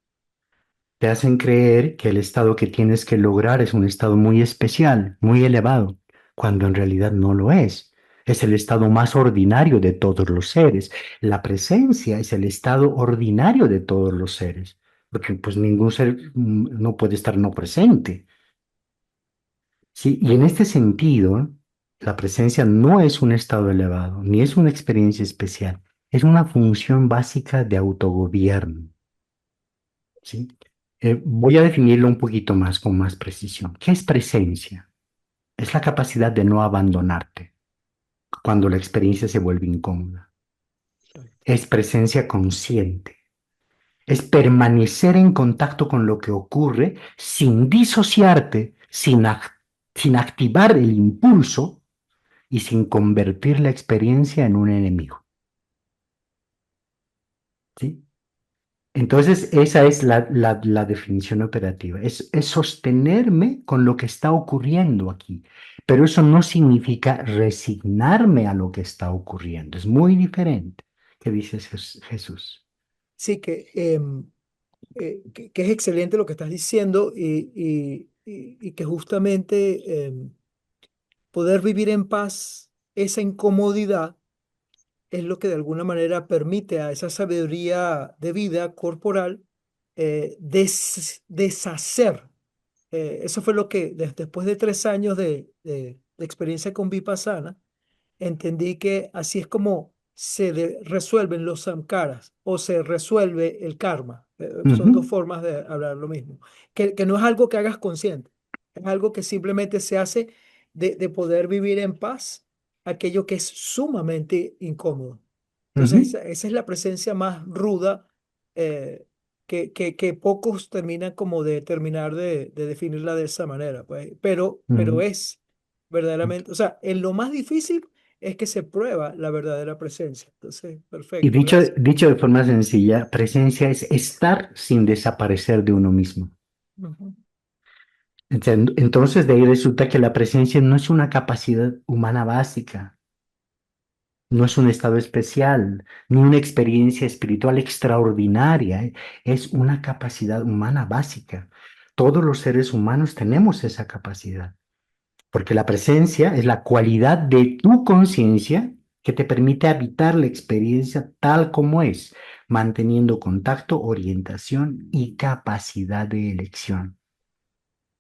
Te hacen creer que el estado que tienes que lograr es un estado muy especial, muy elevado, cuando en realidad no lo es. Es el estado más ordinario de todos los seres. La presencia es el estado ordinario de todos los seres, porque pues ningún ser no puede estar no presente. Sí, y en este sentido, la presencia no es un estado elevado, ni es una experiencia especial, es una función básica de autogobierno. ¿Sí? Voy a definirlo un poquito más con más precisión. ¿Qué es presencia? Es la capacidad de no abandonarte cuando la experiencia se vuelve incómoda. Es presencia consciente. Es permanecer en contacto con lo que ocurre sin disociarte, sin activar el impulso y sin convertir la experiencia en un enemigo. ¿Sí? Entonces, esa es la definición operativa. Es sostenerme con lo que está ocurriendo aquí. Pero eso no significa resignarme a lo que está ocurriendo. Es muy diferente. ¿Qué dice Jesús? Sí, que es excelente lo que estás diciendo y que justamente poder vivir en paz esa incomodidad es lo que de alguna manera permite a esa sabiduría de vida corporal deshacer. Eso fue lo que después de 3 años de experiencia con Vipassana, entendí que así es como resuelven los samskaras o se resuelve el karma. Son dos Ujú, formas de hablar lo mismo. Que no es algo que hagas consciente, es algo que simplemente se hace de poder vivir en paz aquello que es sumamente incómodo. Entonces, ujú, esa es la presencia más ruda eh, que pocos terminan como de terminar de definirla de esa manera, pues. Pero ujú. es verdaderamente, o sea, en lo más difícil es que se prueba la verdadera presencia. Entonces, Y perfecto, dicho, gracias. dicho de forma sencilla, presencia es estar sin desaparecer de uno mismo. Ujú, Entonces, de ahí resulta que la presencia no es una capacidad humana básica, no es un estado especial, ni una experiencia espiritual extraordinaria, es una capacidad humana básica. Todos los seres humanos tenemos esa capacidad, porque la presencia es la cualidad de tu conciencia que te permite habitar la experiencia tal como es, manteniendo contacto, orientación y capacidad de elección.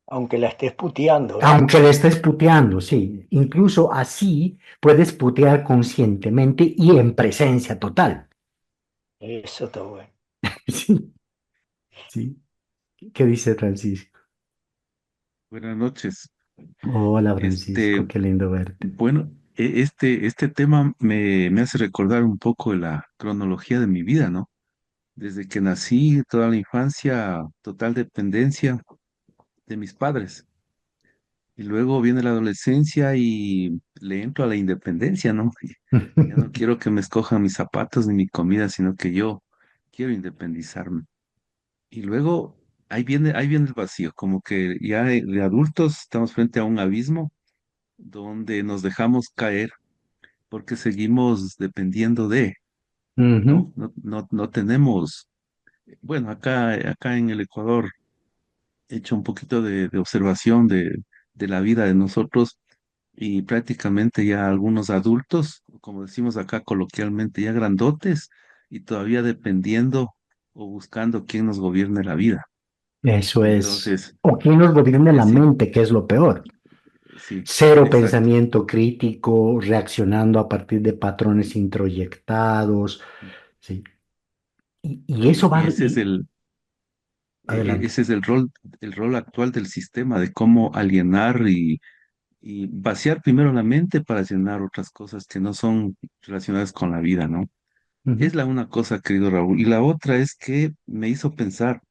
Aunque la estés puteando, ¿no? Aunque le estés puteando, sí. Incluso así puedes putear conscientemente y en presencia total. Eso está bueno. Sí, sí. ¿Qué dice Francisco? Buenas noches. Hola, Este, Francisco, qué lindo verte. bueno, este tema me hace recordar un poco de la cronología de mi vida, ¿no? Desde que nací, toda la infancia, total dependencia de mis padres. Y luego viene la adolescencia y le entro a la independencia, ¿no? Ya no quiero que me escojan mis zapatos ni mi comida, sino que yo quiero independizarme. Y luego ahí viene el vacío, como que ya de adultos estamos frente a un abismo donde nos dejamos caer porque seguimos dependiendo de, Ujú. ¿no? No tenemos, bueno, acá en el Ecuador he hecho un poquito de observación de la vida de nosotros y prácticamente ya algunos adultos, como decimos acá coloquialmente, ya grandotes y todavía dependiendo o buscando quién nos gobierne la vida. Eso es. Entonces, O quién nos gobierna la sí, mente, que es lo peor. sí, Cero exacto. pensamiento crítico, reaccionando a partir de patrones introyectados. Sí. Y eso va. Y ese es Adelante. ese es el rol actual del sistema, de cómo alienar y vaciar primero la mente para llenar otras cosas que no son relacionadas con la vida, ¿no? Ujú, Es la una cosa, querido Raúl. Y la otra es que me hizo pensar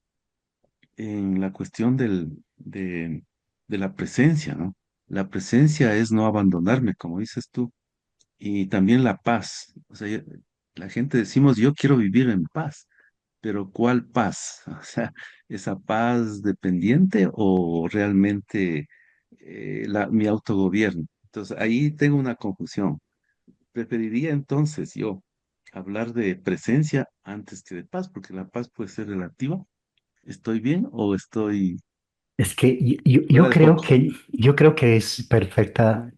en la cuestión de la presencia, ¿no? La presencia es no abandonarme, como dices tú, y también la paz. O sea, la gente decimos, yo quiero vivir en paz, pero ¿cuál paz? O sea, ¿esa paz dependiente o realmente mi autogobierno? Entonces, ahí tengo una confusión. Preferiría entonces yo hablar de presencia antes que de paz, porque la paz puede ser relativa. ¿Estoy bien o estoy Es que yo fuera de creo foco? que es perfecta,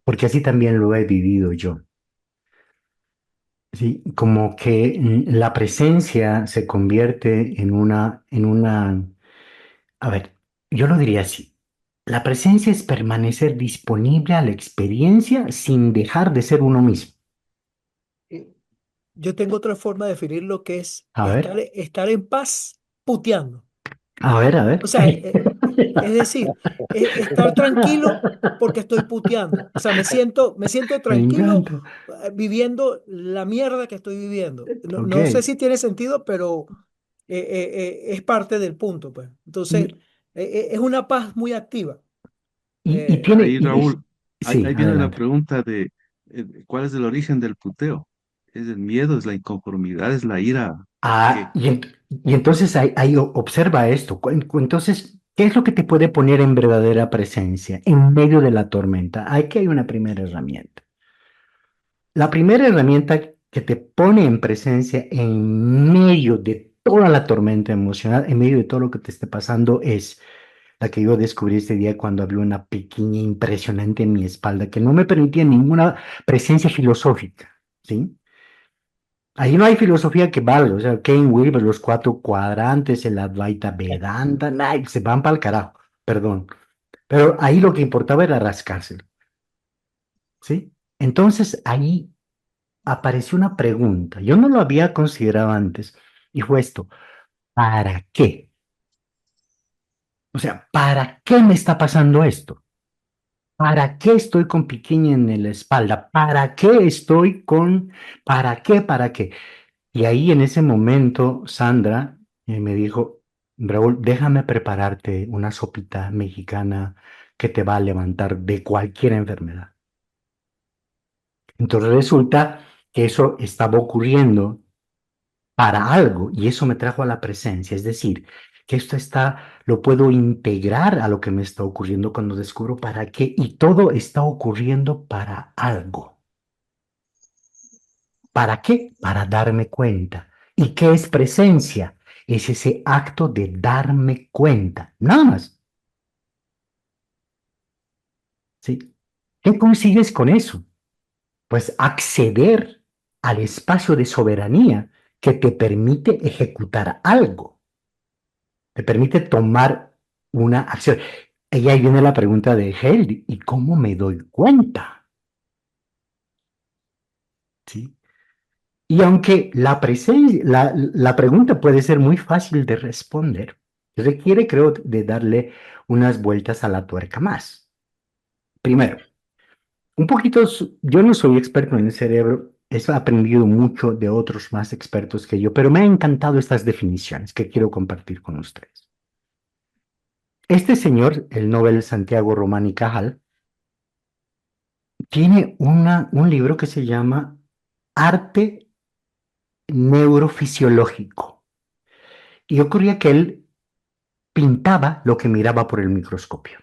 porque así también lo he vivido yo. Sí, como que la presencia se convierte a ver, yo lo diría así. La presencia es permanecer disponible a la experiencia sin dejar de ser uno mismo. Eh, Yo tengo otra forma de definir lo que es A ver, estar en paz puteando. a O ver. sea, es decir, estar tranquilo porque estoy puteando. O sea, me siento Me tranquilo encanta. viviendo la mierda que estoy viviendo. No, Ok. no sé si tiene sentido, pero es parte del punto, pues. Entonces, Y, es una paz muy activa. y Eh, tiene, Ahí, Raúl, sí, ahí viene la adelante. pregunta de ¿cuál es el origen del puteo? ¿Es el miedo, es la inconformidad, es la ira? Ah, ¿Qué? y entonces ahí observa esto. Entonces, ¿qué es lo que te puede poner en verdadera presencia en medio de la tormenta? Aquí hay una primera herramienta. La primera herramienta que te pone en presencia en medio de toda la tormenta emocional, en medio de todo lo que te esté pasando, es la que yo descubrí este día cuando había una pequeña impresionante en mi espalda que no me permitía ninguna presencia filosófica, ¿sí? Ahí no hay filosofía que valga, o sea, Kane Wilber, los cuatro cuadrantes, el Advaita Vedanta, nah, se van para el carajo, perdón. Pero ahí lo que importaba era rascárselo, ¿sí? Entonces ahí apareció una pregunta, yo no lo había considerado antes, y fue esto, ¿para qué? O sea, ¿para qué me está pasando esto? ¿Para qué estoy con piquiña en la espalda? ¿Para qué estoy con... ¿Para qué? ¿Para qué? Y ahí en ese momento Sandra me dijo, Raúl, déjame prepararte una sopita mexicana que te va a levantar de cualquier enfermedad. Entonces resulta que eso estaba ocurriendo para algo y eso me trajo a la presencia, es decir, que esto está, lo puedo integrar a lo que me está ocurriendo cuando descubro para qué y todo está ocurriendo para algo. ¿Para qué? Para darme cuenta. ¿Y qué es presencia? Es ese acto de darme cuenta, nada más, ¿sí? ¿Qué consigues con eso? Pues acceder al espacio de soberanía que te permite ejecutar algo, te permite tomar una acción. Y ahí viene la pregunta de Heidi, ¿y cómo me doy cuenta? ¿Sí? Y aunque la presencia, la pregunta puede ser muy fácil de responder, requiere, creo, de darle unas vueltas a la tuerca más. Primero, un poquito, yo no soy experto en el cerebro, he aprendido mucho de otros más expertos que yo, pero me han encantado estas definiciones que quiero compartir con ustedes. Este señor, el Nobel Santiago Román y Cajal, tiene un libro que se llama Arte Neurofisiológico. Y ocurría que él pintaba lo que miraba por el microscopio.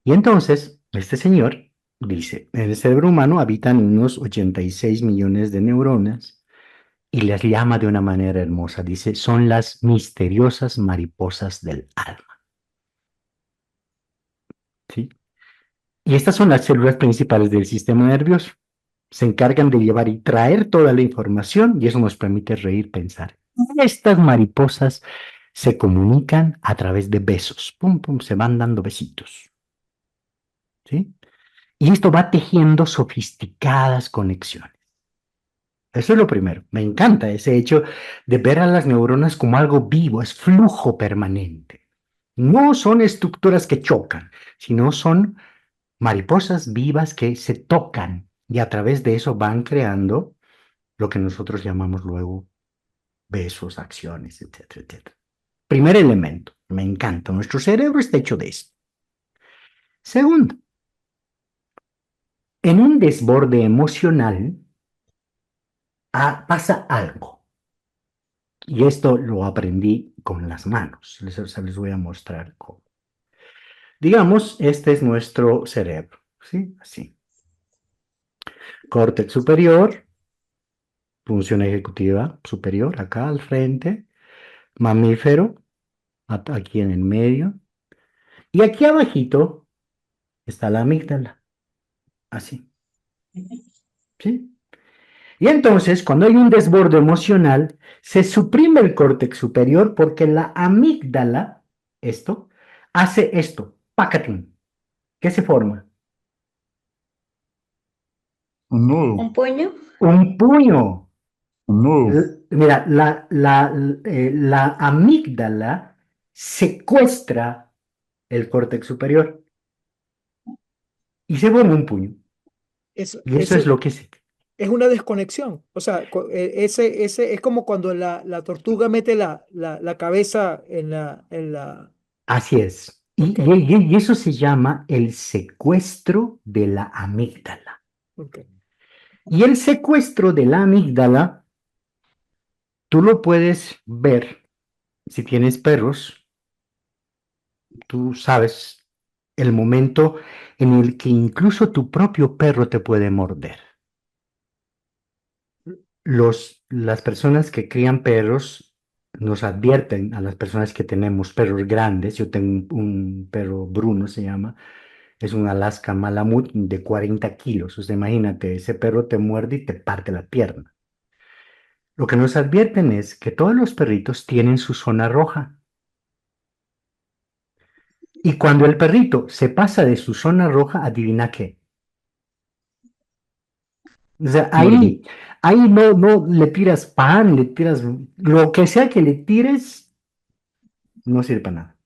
Y entonces, este señor dice, en el cerebro humano habitan unos 86 millones de neuronas y las llama de una manera hermosa. Dice, son las misteriosas mariposas del alma. ¿Sí? Y estas son las células principales del sistema nervioso. Se encargan de llevar y traer toda la información y eso nos permite reír, pensar. Y estas mariposas se comunican a través de besos. Pum, pum, se van dando besitos. ¿Sí? Y esto va tejiendo sofisticadas conexiones. Eso es lo primero. Me encanta ese hecho de ver a las neuronas como algo vivo, es flujo permanente. No son estructuras que chocan, sino son mariposas vivas que se tocan y a través de eso van creando lo que nosotros llamamos luego besos, acciones, etcétera, etcétera. Primer elemento, me encanta. Nuestro cerebro está hecho de esto. Segundo, en un desborde emocional pasa algo. Y esto lo aprendí con las manos. Les voy a mostrar cómo. Digamos, este es nuestro cerebro. ¿Sí? Así. Córtex superior, función ejecutiva superior, acá al frente. Mamífero, aquí en el medio. Y aquí abajito está la amígdala. Así. ¿Sí? Y entonces, cuando hay un desborde emocional, se suprime el córtex superior porque la amígdala, esto, hace esto, pacatín. ¿Qué se forma? Un nudo, ¿Un puño? Un puño. un nudo. Mira, la amígdala secuestra el córtex superior y se forma un puño. Eso, Y eso eso es lo que se... es una desconexión. O sea, ese es como cuando la tortuga mete la cabeza en la. Así es. Ok, Y eso se llama el secuestro de la amígdala. ok. Y el secuestro de la amígdala, tú lo puedes ver si tienes perros, tú sabes el momento en el que incluso tu propio perro te puede morder. Las personas que crían perros nos advierten a las personas que tenemos perros grandes, yo tengo un perro Bruno, se llama, Es un Alaska Malamut de 40 kilos. O sea, imagínate, ese perro te muerde y te parte la pierna. Lo que nos advierten es que todos los perritos tienen su zona roja. Y cuando el perrito se pasa de su zona roja, adivina qué. O sea, Muerde. ahí no le tiras pan, le tiras lo que sea que le tires, no sirve para nada.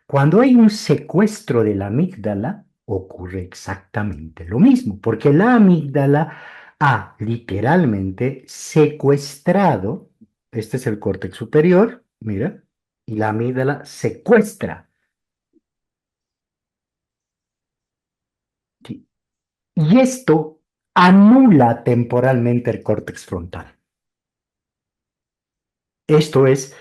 Cuando hay un secuestro de la amígdala, ocurre exactamente lo mismo, porque la amígdala ha literalmente secuestrado, este es el córtex superior, mira, y la amígdala secuestra. ¿Sí? Y esto anula temporalmente el córtex frontal. Esto es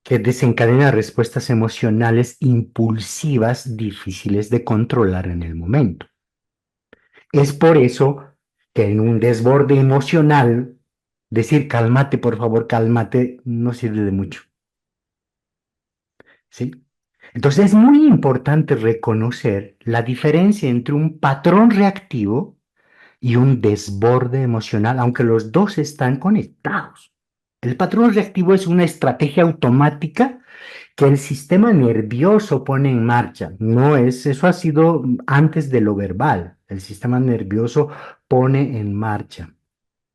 que desencadena respuestas emocionales impulsivas difíciles de controlar en el momento. Es por eso que en un desborde emocional, decir cálmate, por favor, cálmate, no sirve de mucho. ¿Sí? Entonces es muy importante reconocer la diferencia entre un patrón reactivo y un desborde emocional, aunque los dos están conectados. El patrón reactivo es una estrategia automática que el sistema nervioso pone en marcha. No es, eso ha sido antes de lo verbal. El sistema nervioso pone en marcha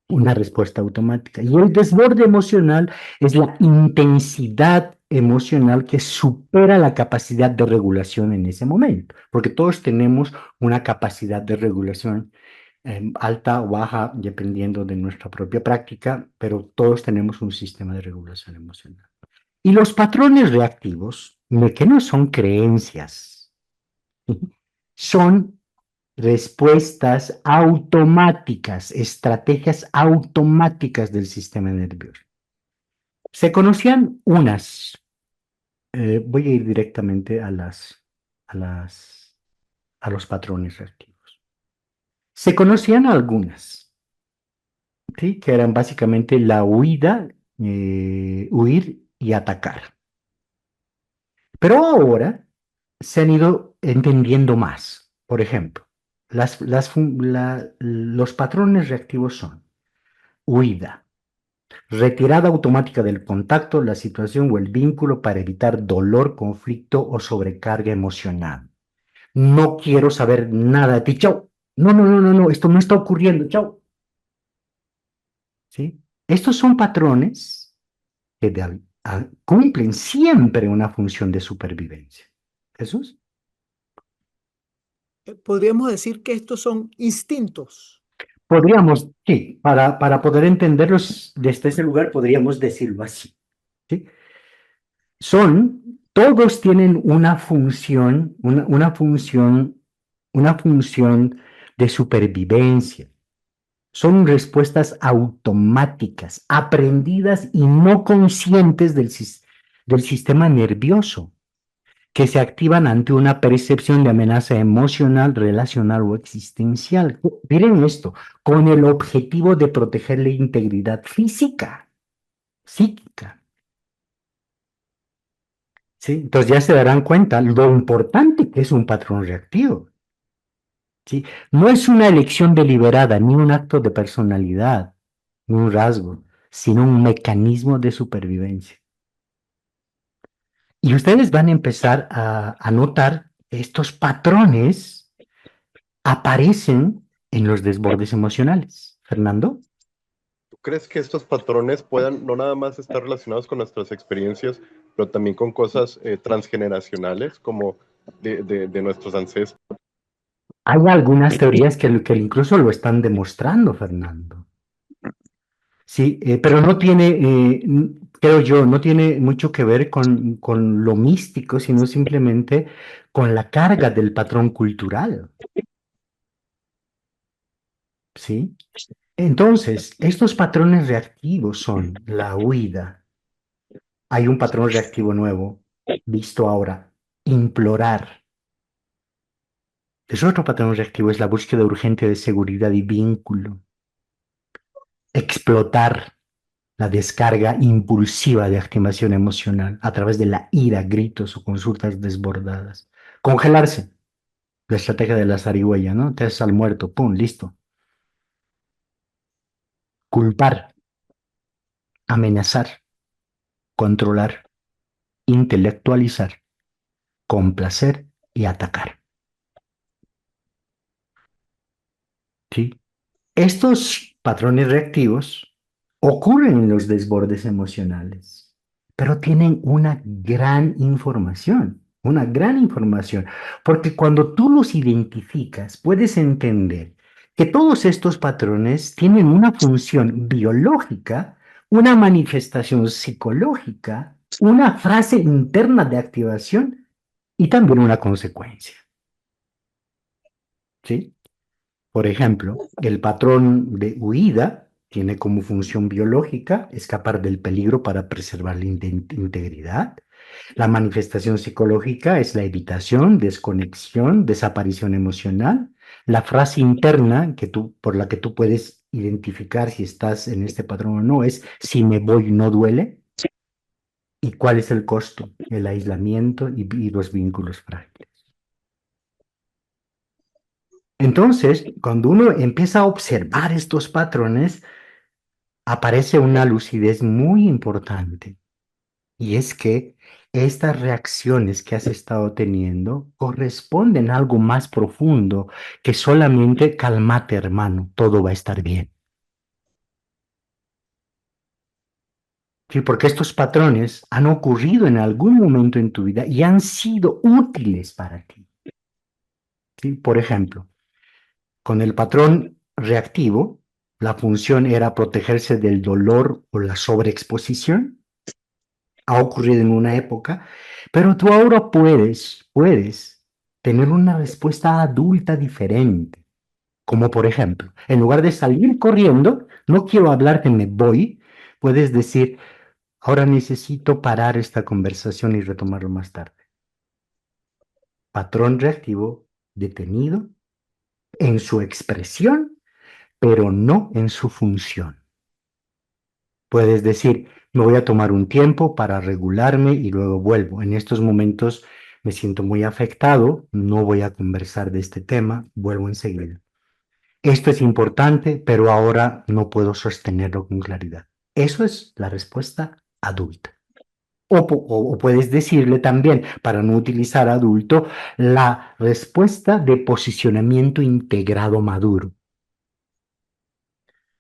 una respuesta automática. Y el desborde emocional es la intensidad emocional que supera la capacidad de regulación en ese momento, porque todos tenemos una capacidad de regulación alta o baja, dependiendo de nuestra propia práctica, pero todos tenemos un sistema de regulación emocional. Y los patrones reactivos, que no son creencias, son respuestas automáticas, estrategias automáticas del sistema nervioso. Se conocían unas, voy a ir directamente a los patrones reactivos. Se conocían algunas, ¿sí? Que eran básicamente la huida, huir y atacar. Pero ahora se han ido entendiendo más. Por ejemplo, los patrones reactivos son huida, retirada automática del contacto, la situación o el vínculo para evitar dolor, conflicto o sobrecarga emocional. No quiero saber nada de ti, chao. No, no, no, no, no, esto no está ocurriendo, chao. ¿Sí? Estos son patrones que cumplen siempre una función de supervivencia. ¿Jesús? Podríamos decir que estos son instintos. Podríamos, sí, para poder entenderlos desde ese lugar, podríamos decirlo así. ¿Sí? Todos tienen una función, una función de supervivencia. Son respuestas automáticas, aprendidas y no conscientes del sistema nervioso, que se activan ante una percepción de amenaza emocional, relacional o existencial. Miren esto, con el objetivo de proteger la integridad física, psíquica. ¿Sí? Entonces ya se darán cuenta lo importante que es un patrón reactivo. ¿Sí? No es una elección deliberada, ni un acto de personalidad, ni un rasgo, sino un mecanismo de supervivencia. Y ustedes van a empezar a notar estos patrones aparecen en los desbordes emocionales. Fernando. ¿Tú crees que estos patrones puedan no nada más estar relacionados con nuestras experiencias, pero también con cosas transgeneracionales, como de nuestros ancestros? Hay algunas teorías que incluso lo están demostrando, Fernando. Sí, pero no tiene, creo yo, no tiene mucho que ver con lo místico, sino simplemente con la carga del patrón cultural. ¿Sí? Entonces, estos patrones reactivos son la huida. Hay un patrón reactivo nuevo, visto ahora, implorar. Es otro patrón reactivo, es la búsqueda urgente de seguridad y vínculo. Explotar, la descarga impulsiva de activación emocional a través de la ira, gritos o consultas desbordadas. Congelarse. La estrategia de la zarigüeya, ¿no? Te haces al muerto, pum, listo. Culpar, amenazar, controlar, intelectualizar, complacer y atacar. ¿Sí? Estos patrones reactivos ocurren en los desbordes emocionales, pero tienen una gran información, porque cuando tú los identificas, puedes entender que todos estos patrones tienen una función biológica, una manifestación psicológica, una frase interna de activación y también una consecuencia, ¿sí? Por ejemplo, el patrón de huida tiene como función biológica escapar del peligro para preservar la integridad. La manifestación psicológica es la evitación, desconexión, desaparición emocional. La frase interna por la que tú puedes identificar si estás en este patrón o no es si me voy no duele. ¿Y cuál es el costo? El aislamiento y los vínculos frágiles. Entonces, cuando uno empieza a observar estos patrones, aparece una lucidez muy importante, y es que estas reacciones que has estado teniendo corresponden a algo más profundo que solamente calmate, hermano, todo va a estar bien. Sí, porque estos patrones han ocurrido en algún momento en tu vida y han sido útiles para ti. ¿Sí? Por ejemplo, con el patrón reactivo, la función era protegerse del dolor o la sobreexposición. Ha ocurrido en una época, pero tú ahora puedes tener una respuesta adulta diferente. Como por ejemplo, en lugar de salir corriendo, no quiero hablarte, me voy, puedes decir, ahora necesito parar esta conversación y retomarlo más tarde. Patrón reactivo detenido en su expresión, pero no en su función. Puedes decir, me voy a tomar un tiempo para regularme y luego vuelvo. En estos momentos me siento muy afectado, no voy a conversar de este tema, vuelvo enseguida. Esto es importante, pero ahora no puedo sostenerlo con claridad. Eso es la respuesta adulta. O puedes decirle también, para no utilizar adulto, la respuesta de posicionamiento integrado maduro.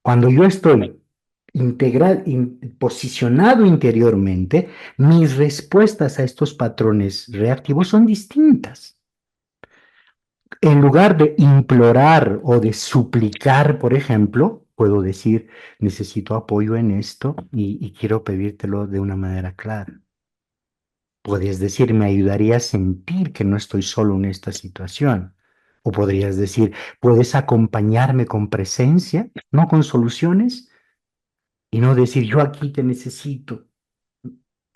Cuando yo estoy posicionado interiormente, mis respuestas a estos patrones reactivos son distintas. En lugar de implorar o de suplicar, por ejemplo, puedo decir, necesito apoyo en esto y quiero pedírtelo de una manera clara. Puedes decir, me ayudaría a sentir que no estoy solo en esta situación. O podrías decir, puedes acompañarme con presencia, no con soluciones, y no decir, yo aquí te necesito.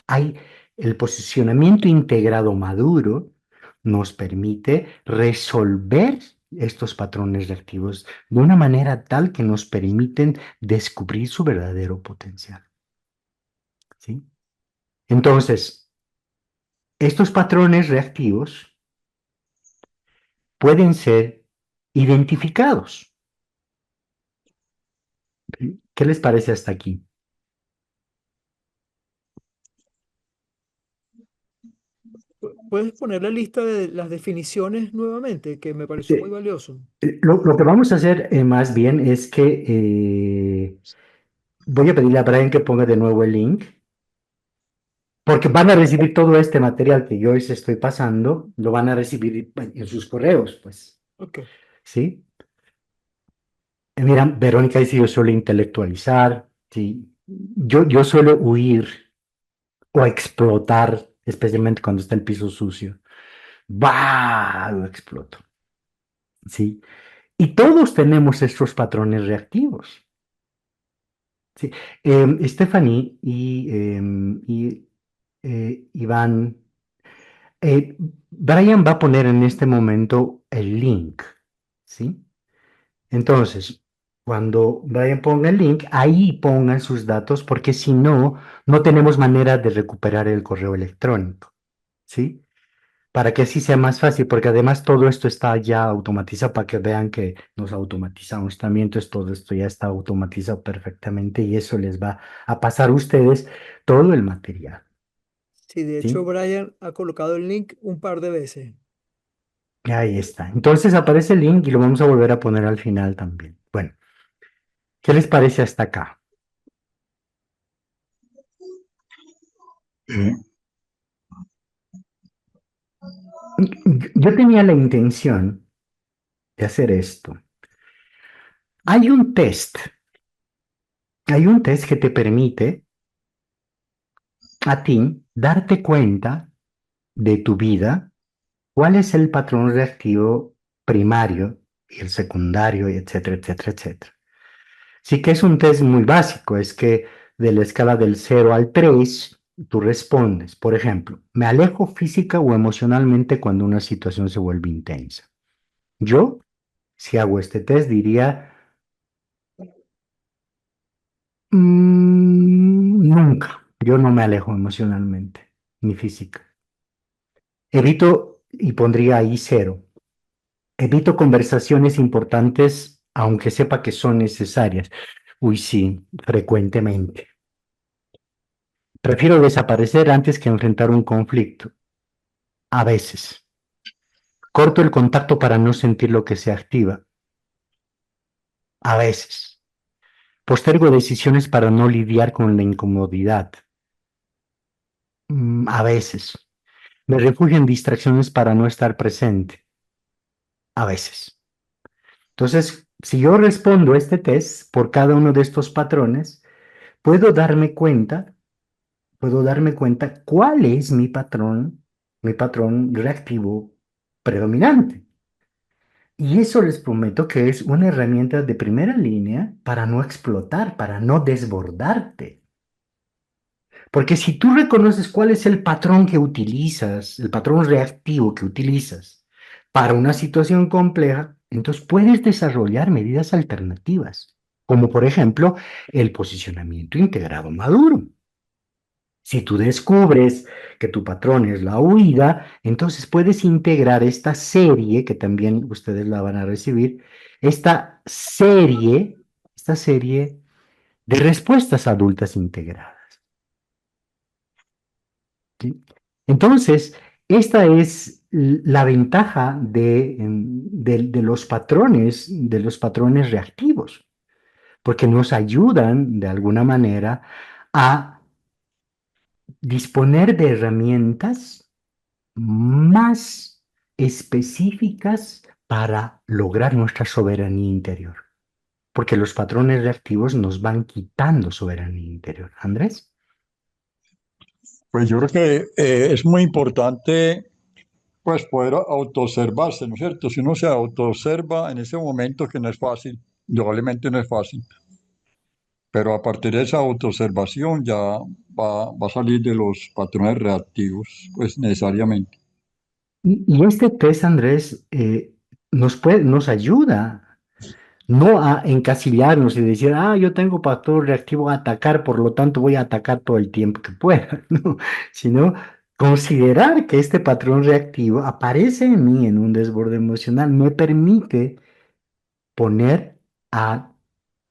Hay el posicionamiento integrado maduro nos permite resolver estos patrones reactivos de una manera tal que nos permiten descubrir su verdadero potencial. ¿Sí? Entonces, estos patrones reactivos pueden ser identificados. ¿Qué les parece hasta aquí? ¿Puedes poner la lista de las definiciones nuevamente? Que me pareció muy valioso. Lo que vamos a hacer más bien es que voy a pedirle a Brian que ponga de nuevo el link, porque van a recibir todo este material que yo les estoy pasando, lo van a recibir en sus correos, pues. Ok. ¿Sí? Mira, Verónica dice, yo suelo intelectualizar, ¿sí? Yo suelo huir o explotar, especialmente cuando está el piso sucio. ¡Bah! Lo exploto. ¿Sí? Y todos tenemos estos patrones reactivos. ¿Sí? Stephanie y Iván, Brian va a poner en este momento el link, ¿sí? Entonces, cuando Brian ponga el link, ahí pongan sus datos, porque si no, no tenemos manera de recuperar el correo electrónico, ¿sí? para que así sea más fácil, porque además todo esto está ya automatizado para que vean que nos automatizamos también, entonces todo esto ya está automatizado perfectamente y eso les va a pasar a ustedes todo el material, Sí, de hecho, ¿sí? Brian ha colocado el link un par de veces. Ahí está. Entonces aparece el link y lo vamos a volver a poner al final también. Bueno, ¿qué les parece hasta acá? Eh, Yo tenía la intención de hacer esto. Hay un test, hay un test que te permite a ti darte cuenta de tu vida, cuál es el patrón reactivo primario y el secundario, y etcétera, etcétera, etcétera. Sí que es un test muy básico, es que de la escala del 0 al 3 tú respondes, por ejemplo, me alejo física o emocionalmente cuando una situación se vuelve intensa. Yo, si hago este test, diría, nunca, yo no me alejo emocionalmente, ni física. Evito, y pondría ahí 0. Evito conversaciones importantes, aunque sepa que son necesarias. Uy, sí, frecuentemente. Prefiero desaparecer antes que enfrentar un conflicto. A veces. Corto el contacto para no sentir lo que se activa. A veces. Postergo decisiones para no lidiar con la incomodidad. A veces. Me refugio en distracciones para no estar presente. A veces. Entonces, si yo respondo a este test por cada uno de estos patrones, puedo darme cuenta cuál es mi patrón reactivo predominante. Y eso les prometo que es una herramienta de primera línea para no explotar, para no desbordarte. Porque si tú reconoces cuál es el patrón que utilizas, el patrón reactivo que utilizas para una situación compleja, entonces puedes desarrollar medidas alternativas, como por ejemplo el posicionamiento integrado maduro. Si tú descubres que tu patrón es la huida, entonces puedes integrar esta serie, que también ustedes la van a recibir, esta serie de respuestas adultas integradas. ¿Sí? Entonces, esta es la ventaja de los patrones reactivos, porque nos ayudan de alguna manera a disponer de herramientas más específicas para lograr nuestra soberanía interior, porque los patrones reactivos nos van quitando soberanía interior. Andrés. Pues yo creo que es muy importante pues poder autoobservarse, ¿no es cierto? Si uno se autoobserva en ese momento que no es fácil, indudablemente no es fácil, pero a partir de esa autoobservación ya va a salir de los patrones reactivos, pues necesariamente. Y este test, Andrés, nos ayuda no a encasillarnos y decir, yo tengo patrón reactivo a atacar, por lo tanto voy a atacar todo el tiempo que pueda, ¿no? Sino considerar que este patrón reactivo aparece en mí en un desborde emocional, me permite poner a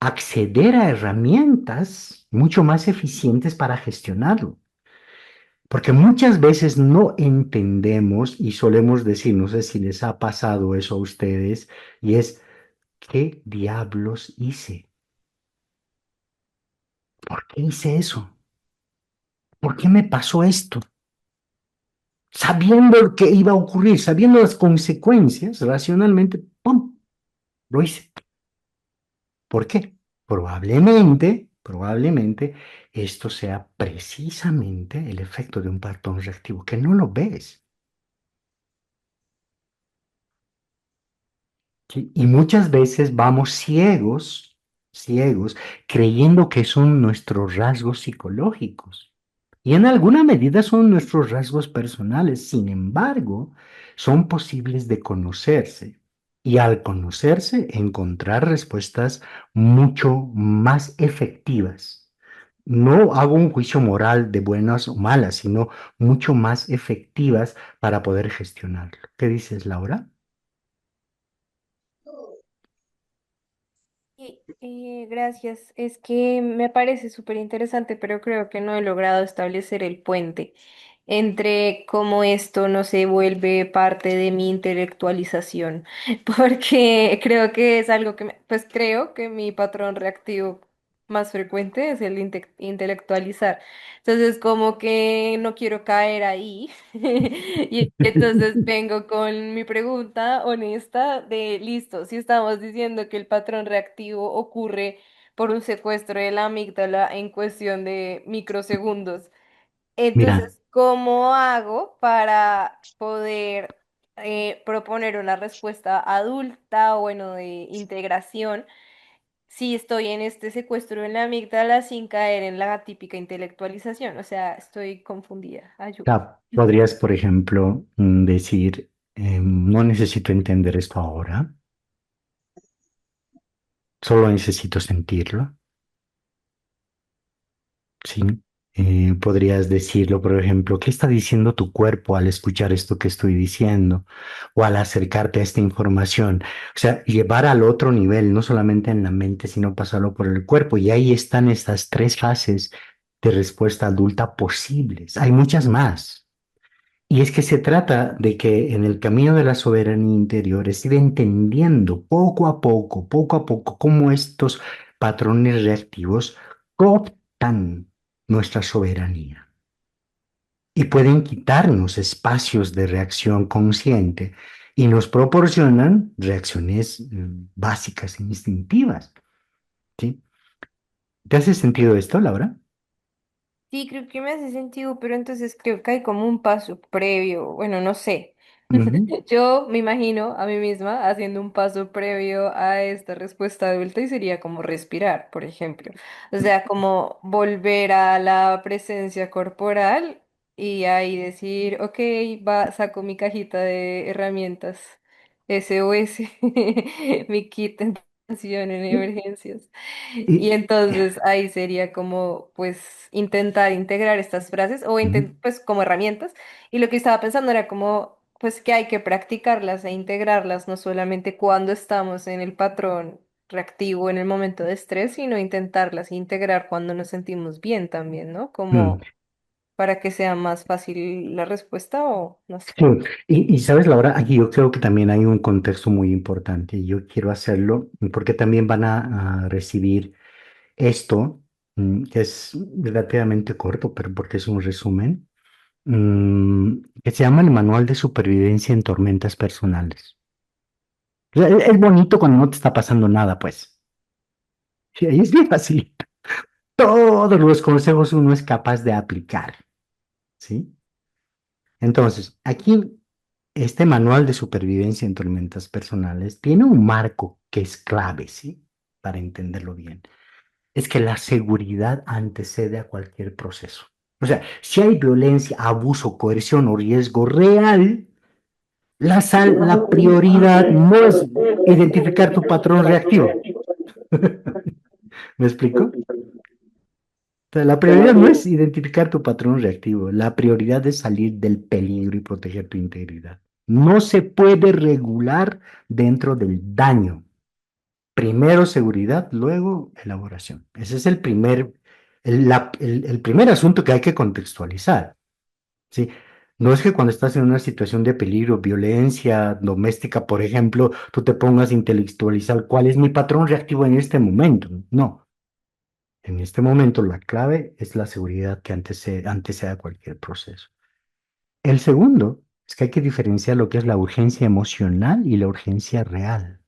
acceder a herramientas mucho más eficientes para gestionarlo. Porque muchas veces no entendemos y solemos decir, no sé si les ha pasado eso a ustedes, y es, ¿qué diablos hice? ¿Por qué hice eso? ¿Por qué me pasó esto? Sabiendo que iba a ocurrir, sabiendo las consecuencias, racionalmente, ¡pum!, lo hice. ¿Por qué? Probablemente esto sea precisamente el efecto de un patrón reactivo, que no lo ves. ¿Sí? Y muchas veces vamos ciegos, creyendo que son nuestros rasgos psicológicos. Y en alguna medida son nuestros rasgos personales. Sin embargo, son posibles de conocerse. Y al conocerse, encontrar respuestas mucho más efectivas no hago un juicio moral de buenas o malas, sino mucho más efectivas para poder gestionarlo. ¿Qué dices, Laura? Gracias. Es que me parece súper interesante, pero creo que no he logrado establecer el puente entre cómo esto no se vuelve parte de mi intelectualización, porque creo que es algo que, pues creo que mi patrón reactivo más frecuente es el intelectualizar. Entonces, como que no quiero caer ahí. Y entonces vengo con mi pregunta honesta de, listo, si estamos diciendo que el patrón reactivo ocurre por un secuestro de la amígdala en cuestión de microsegundos, Mira, entonces, ¿cómo hago para poder proponer una respuesta adulta o bueno, de integración si estoy en este secuestro en la amígdala sin caer en la típica intelectualización? O sea, estoy confundida. Ayuda. podrías, por ejemplo, decir, no necesito entender esto ahora, solo necesito sentirlo. Sí, podrías decirlo, por ejemplo, ¿qué está diciendo tu cuerpo al escuchar esto que estoy diciendo o al acercarte a esta información? O sea, llevar al otro nivel, no solamente en la mente, sino pasarlo por el cuerpo. Y ahí están estas tres fases de respuesta adulta posibles. Hay muchas más. Y es que se trata de que en el camino de la soberanía interior es ir entendiendo poco a poco, cómo estos patrones reactivos cooptan nuestra soberanía y pueden quitarnos espacios de reacción consciente y nos proporcionan reacciones básicas e instintivas, ¿sí? ¿Te hace sentido esto, Laura? Sí, creo que me hace sentido, pero entonces creo que hay como un paso previo, bueno, no sé. Ujú. Yo me imagino a mí misma haciendo un paso previo a esta respuesta adulta y sería como respirar, por ejemplo. O sea, como volver a la presencia corporal y ahí decir, ok, va, saco mi cajita de herramientas SOS, mi kit de atención en emergencias. Y Y, entonces ahí sería como, pues, intentar integrar estas frases o ujú. pues como herramientas. Y lo que estaba pensando era como, pues, que hay que practicarlas e integrarlas, no solamente cuando estamos en el patrón reactivo en el momento de estrés, sino intentarlas e integrar cuando nos sentimos bien también, ¿no? Mm. Como para que sea más fácil la respuesta o no sé. Sí, y sabes, Laura, aquí yo creo que también hay un contexto muy importante y yo quiero hacerlo porque también van a recibir esto, que es relativamente corto, pero porque es un resumen, que se llama el Manual de Supervivencia en Tormentas Personales. O sea, es bonito cuando no te está pasando nada, pues. Sí, ahí es bien fácil. Todos los consejos uno es capaz de aplicar, ¿sí? Entonces, aquí este manual de supervivencia en tormentas personales tiene un marco que es clave, ¿sí? Para entenderlo bien. Es que la seguridad antecede a cualquier proceso. O sea, si hay violencia, abuso, coerción o riesgo real, la prioridad no es identificar tu patrón reactivo. ¿Me explico? Sea, la prioridad no es identificar tu patrón reactivo, la prioridad es salir del peligro y proteger tu integridad. No se puede regular dentro del daño. Primero seguridad, luego elaboración. Ese es el primer asunto que hay que contextualizar, ¿sí? No es que cuando estás en una situación de peligro, violencia doméstica, por ejemplo, tú te pongas a intelectualizar cuál es mi patrón reactivo en este momento. No. En este momento, la clave es la seguridad que antecede a cualquier proceso. El segundo es que hay que diferenciar lo que es la urgencia emocional y la urgencia real.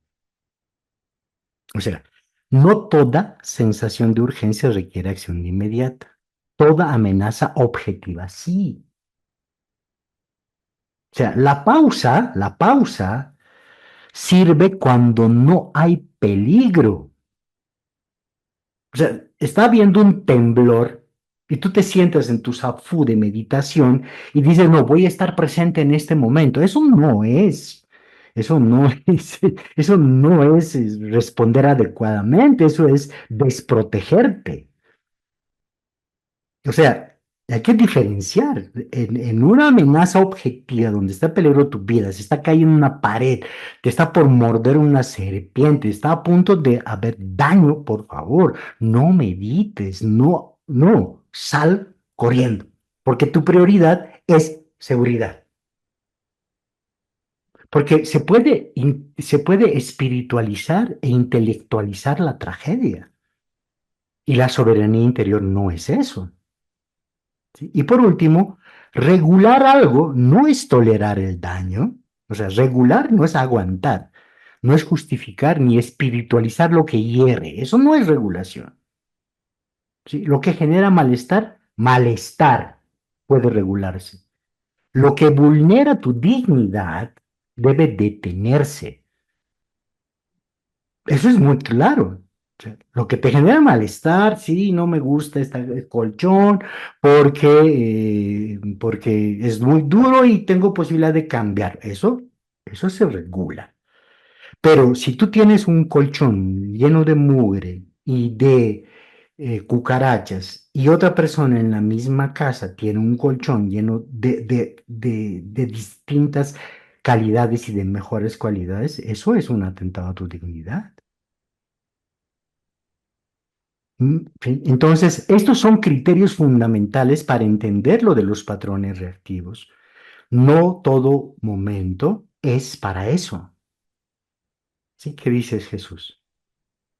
O sea, no toda sensación de urgencia requiere acción inmediata. Toda amenaza objetiva, sí. O sea, la pausa sirve cuando no hay peligro. O sea, está habiendo un temblor y tú te sientas en tu zafú de meditación y dices, no, voy a estar presente en este momento. Eso no eso no es responder adecuadamente, eso es desprotegerte. O sea, hay que diferenciar en una amenaza objetiva donde está en peligro tu vida, se está cayendo una pared, te está por morder una serpiente, está a punto de haber daño, por favor, no medites, no, no, sal corriendo, porque tu prioridad es seguridad. Porque se puede espiritualizar e intelectualizar la tragedia. Y la soberanía interior no es eso. ¿Sí? Y por último, regular algo no es tolerar el daño. O sea, regular no es aguantar, no es justificar ni espiritualizar lo que hiere. Eso no es regulación. ¿Sí? Lo que genera malestar, malestar puede regularse. Lo que vulnera tu dignidad debe detenerse. Eso es muy claro. O sea, lo que te genera malestar, sí, no me gusta este colchón porque es muy duro y tengo posibilidad de cambiar. Eso se regula. Pero si tú tienes un colchón lleno de mugre y de cucarachas y otra persona en la misma casa tiene un colchón lleno de distintas calidades y de mejores cualidades, eso es un atentado a tu dignidad. Sí. Entonces, estos son criterios fundamentales para entender lo de los patrones reactivos. No todo momento es para eso. ¿Sí? ¿Qué dices, Jesús?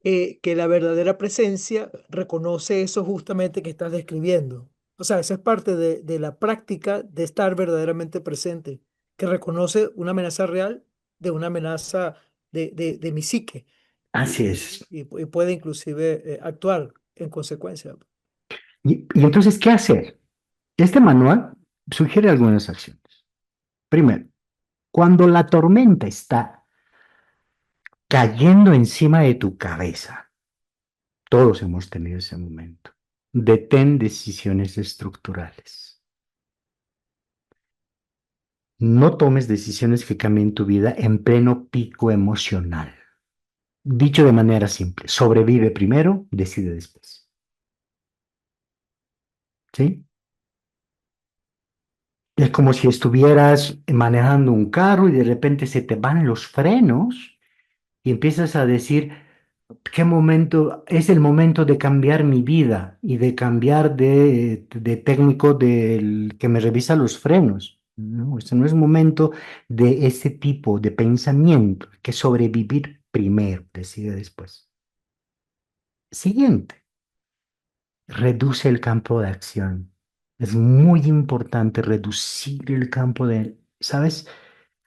Que la verdadera presencia reconoce eso justamente que estás describiendo. O sea, esa es parte de la práctica de estar verdaderamente presente, que reconoce una amenaza real de una amenaza de mi psique Así es. y puede inclusive actuar en consecuencia. Y entonces, ¿qué hacer? Este manual sugiere algunas acciones. Primero, cuando la tormenta está cayendo encima de tu cabeza, todos hemos tenido ese momento, detén decisiones estructurales. No tomes decisiones que cambien tu vida en pleno pico emocional. Dicho de manera simple, sobrevive primero, decide después. ¿Sí? Es como si estuvieras manejando un carro y de repente se te van los frenos y empiezas a decir, ¿qué momento? Es el momento de cambiar mi vida y de cambiar de técnico del que me revisa los frenos. No, este no es momento de ese tipo de pensamiento, hay que sobrevivir primero, decide después. Siguiente, reduce el campo de acción. Es muy importante reducir el campo de, ¿sabes?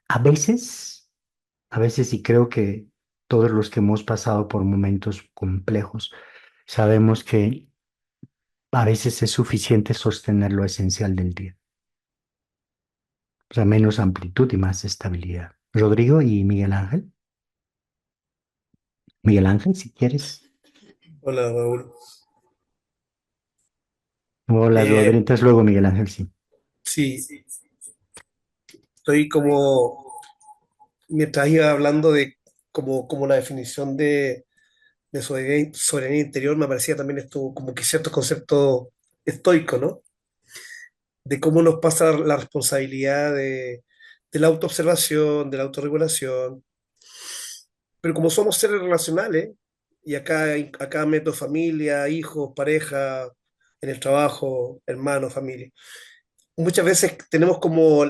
A veces, a veces, y creo que todos los que hemos pasado por momentos complejos, sabemos que a veces es suficiente sostener lo esencial del día. O sea, menos amplitud y más estabilidad. Rodrigo y Miguel Ángel. Miguel Ángel, si quieres. Hola, Raúl. Hola, Rodrigo. Eh, Entonces luego Miguel Ángel, sí. sí, estoy como, mientras iba hablando de como la definición de soberanía interior, me parecía también esto como que ciertos conceptos estoicos, ¿no? De cómo nos pasa la responsabilidad de la autoobservación, de la autorregulación, pero como somos seres relacionales, y acá meto familia, hijos, pareja, en el trabajo, hermanos, familia. Muchas veces tenemos como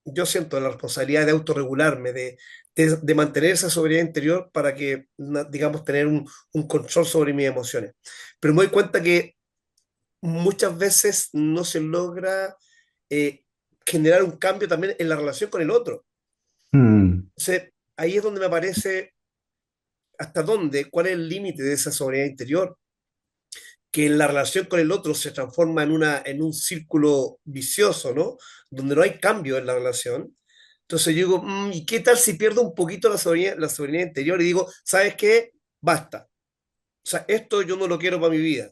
yo siento la responsabilidad de autorregularme, de mantener esa soberanía interior para que, digamos, tener un control sobre mis emociones. Pero me doy cuenta que muchas veces no se logra eh, generar un cambio también en la relación con el otro. Mm, Entonces, ahí es donde me aparece hasta dónde, cuál es el límite de esa soberanía interior, que en la relación con el otro se transforma en un círculo vicioso, ¿no? Donde no hay cambio en la relación. Entonces yo digo, ¿y qué tal si pierdo un poquito la soberanía interior y digo, ¿sabes qué? Basta. O sea, esto yo no lo quiero para mi vida.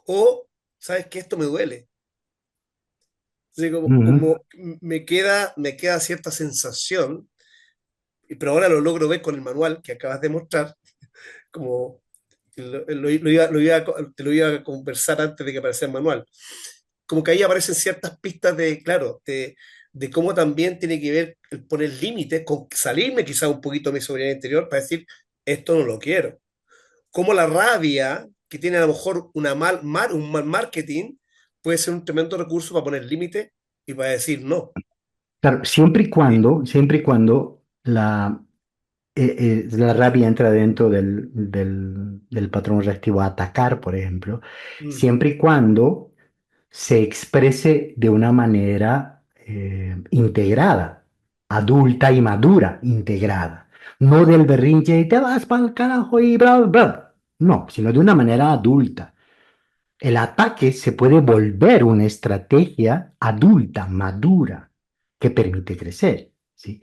O, ¿sabes qué? Esto me duele. Así mm, como me queda cierta sensación, pero ahora lo logro ver con el manual que acabas de mostrar, como te lo iba a conversar antes de que apareciera el manual. Como que ahí aparecen ciertas pistas de, claro, de cómo también tiene que ver el poner límites, con salirme quizás un poquito de mi soberanía interior para decir, esto no lo quiero. Como la rabia, que tiene a lo mejor un mal marketing, puede ser un tremendo recurso para poner límites y para decir no. Claro, siempre y cuando la rabia entra dentro del patrón reactivo a atacar, por ejemplo, Mm. siempre y cuando se exprese de una manera integrada, adulta y madura, integrada. No del berrinche y te vas para el carajo y bla, bla, bla. No, sino de una manera adulta. El ataque se puede volver una estrategia adulta, madura, que permite crecer, ¿sí?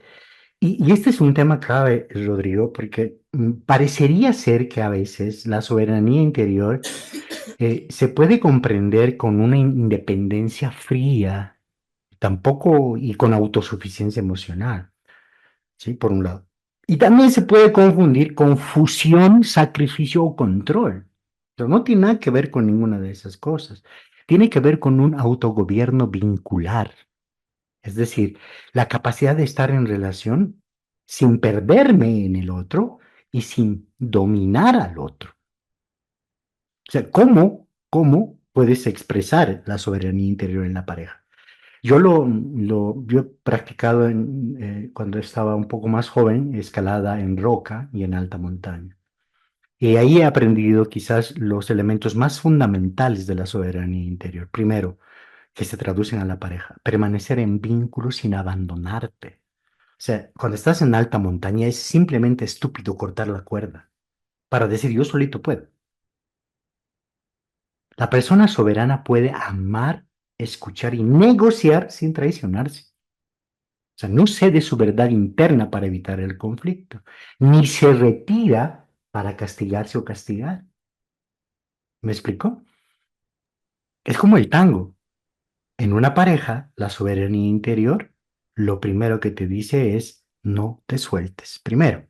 Y este es un tema clave, Rodrigo, porque parecería ser que a veces la soberanía interior se puede comprender con una independencia fría, tampoco y con autosuficiencia emocional, ¿sí? Por un lado. Y también se puede confundir con fusión, sacrificio o control. Pero no tiene nada que ver con ninguna de esas cosas. Tiene que ver con un autogobierno vincular. Es decir, la capacidad de estar en relación sin perderme en el otro y sin dominar al otro. O sea, ¿cómo puedes expresar la soberanía interior en la pareja? Yo he practicado cuando estaba un poco más joven, escalada en roca y en alta montaña. Y ahí he aprendido quizás los elementos más fundamentales de la soberanía interior. Primero, que se traducen a la pareja, permanecer en vínculo sin abandonarte. O sea, cuando estás en alta montaña es simplemente estúpido cortar la cuerda para decir yo solito puedo. La persona soberana puede amar, escuchar y negociar sin traicionarse. O sea, no cede su verdad interna para evitar el conflicto, ni se retira para castigarse o castigar. ¿Me explicó? Es como el tango. En una pareja, la soberanía interior, lo primero que te dice es no te sueltes. Primero,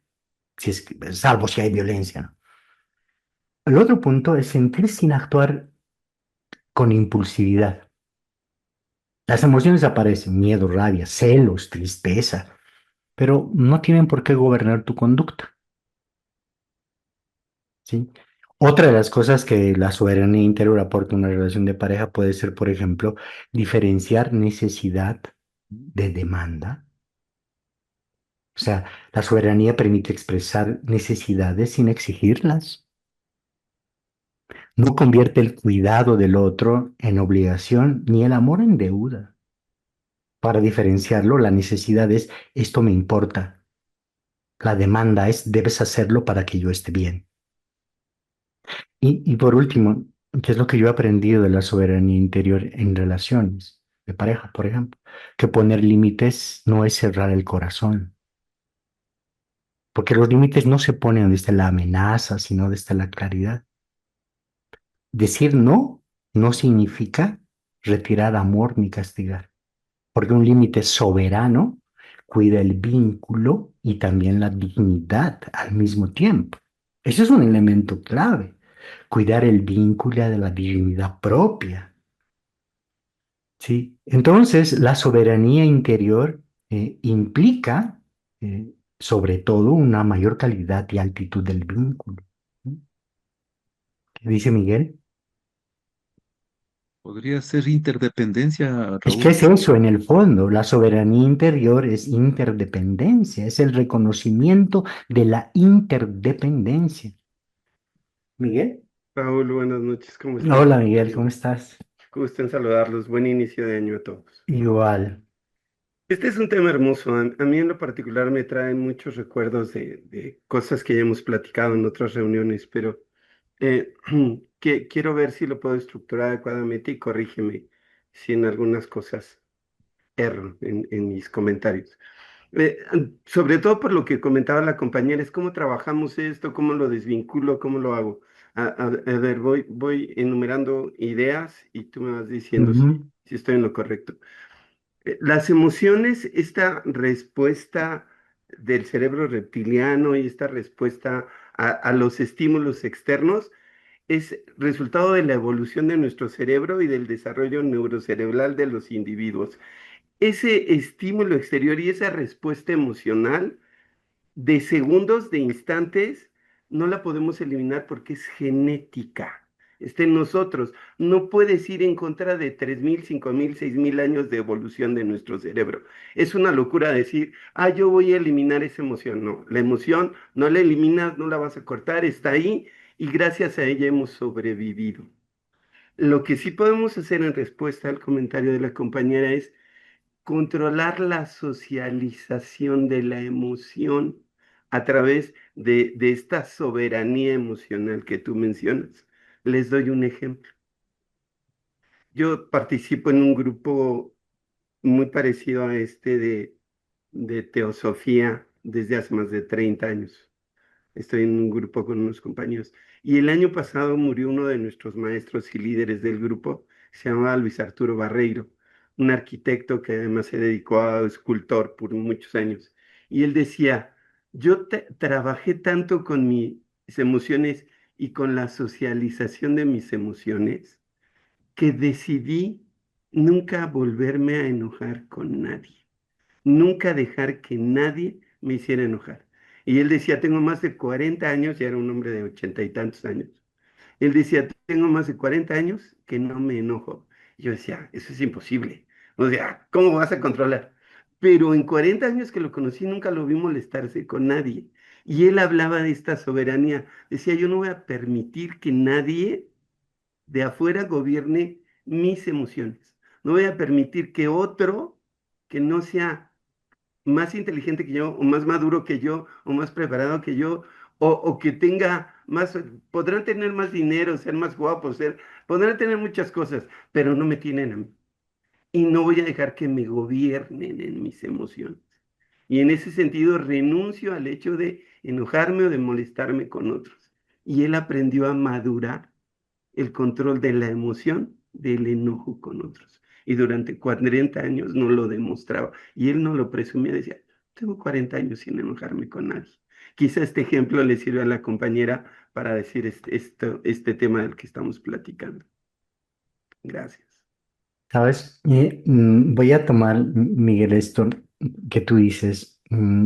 salvo si hay violencia, ¿no? El otro punto es sentir sin actuar con impulsividad. Las emociones aparecen, miedo, rabia, celos, tristeza, pero no tienen por qué gobernar tu conducta, ¿sí? Otra de las cosas que la soberanía interior aporta a una relación de pareja puede ser, por ejemplo, diferenciar necesidad de demanda. O sea, la soberanía permite expresar necesidades sin exigirlas. No convierte el cuidado del otro en obligación ni el amor en deuda. Para diferenciarlo, la necesidad es esto me importa. La demanda es debes hacerlo para que yo esté bien. Y por último, ¿qué es lo que yo he aprendido de la soberanía interior en relaciones de pareja, por ejemplo? Que poner límites no es cerrar el corazón, porque los límites no se ponen desde la amenaza, sino desde la claridad. Decir no significa retirar amor ni castigar, porque un límite soberano cuida el vínculo y también la dignidad al mismo tiempo. Ese es un elemento clave, cuidar el vínculo de la dignidad propia, ¿sí? Entonces, la soberanía interior implica, sobre todo, una mayor calidad y altitud del vínculo. ¿Qué dice Miguel? Podría ser interdependencia, Es que Raúl. es eso, en el fondo, la soberanía interior es interdependencia, es el reconocimiento de la interdependencia. Miguel. Raúl, buenas noches, ¿cómo están? Hola Miguel, ¿cómo estás? Gusto en saludarlos. Buen inicio de año a todos. Igual. Este es un tema hermoso. A mí en lo particular me trae muchos recuerdos de cosas que ya hemos platicado en otras reuniones, pero eh, quiero ver si lo puedo estructurar adecuadamente y corrígeme si en algunas cosas erro en mis comentarios. Eh, Sobre todo por lo que comentaba la compañera, es cómo trabajamos esto, cómo lo desvinculo, cómo lo hago. A ver, voy enumerando ideas y tú me vas diciendo Ujú. si estoy en lo correcto. Las emociones, esta respuesta del cerebro reptiliano y esta respuesta a los estímulos externos, es resultado de la evolución de nuestro cerebro y del desarrollo neurocerebral de los individuos. Ese estímulo exterior y esa respuesta emocional de segundos, de instantes, no la podemos eliminar porque es genética. Está en nosotros. No puedes ir en contra de 3.000, 5.000, 6.000 años de evolución de nuestro cerebro. Es una locura decir, yo voy a eliminar esa emoción. No, la emoción no la eliminas, no la vas a cortar, está ahí y gracias a ella hemos sobrevivido. Lo que sí podemos hacer en respuesta al comentario de la compañera es controlar la socialización de la emoción a través de esta soberanía emocional que tú mencionas. Les doy un ejemplo. Yo participo en un grupo muy parecido a este de teosofía desde hace más de 30 años. Estoy en un grupo con unos compañeros. Y el año pasado murió uno de nuestros maestros y líderes del grupo, se llamaba Luis Arturo Barreiro, un arquitecto que además se dedicó a escultor por muchos años. Y él decía, yo trabajé tanto con mis emociones y con la socialización de mis emociones que decidí nunca volverme a enojar con nadie, nunca dejar que nadie me hiciera enojar. Y él decía, tengo más de 40 años, ya era un hombre de 80 y tantos años. Él decía, tengo más de 40 años que no me enojo. Y yo decía, eso es imposible. O sea, ¿cómo vas a controlar? Pero en 40 años que lo conocí, nunca lo vi molestarse con nadie. Y él hablaba de esta soberanía. Decía, yo no voy a permitir que nadie de afuera gobierne mis emociones. No voy a permitir que otro que no sea más inteligente que yo, o más maduro que yo, o más preparado que yo, o que tenga más, podrán tener más dinero, ser más guapos, podrán tener muchas cosas, pero no me tienen a mí. Y no voy a dejar que me gobiernen en mis emociones. Y en ese sentido renuncio al hecho de enojarme o de molestarme con otros. Y él aprendió a madurar el control de la emoción del enojo con otros. Y durante 40 años no lo demostraba. Y él no lo presumía, decía, tengo 40 años sin enojarme con nadie. Quizá este ejemplo le sirve a la compañera para decir este tema del que estamos platicando. Gracias. ¿Sabes? Voy a tomar, Miguel, esto que tú dices,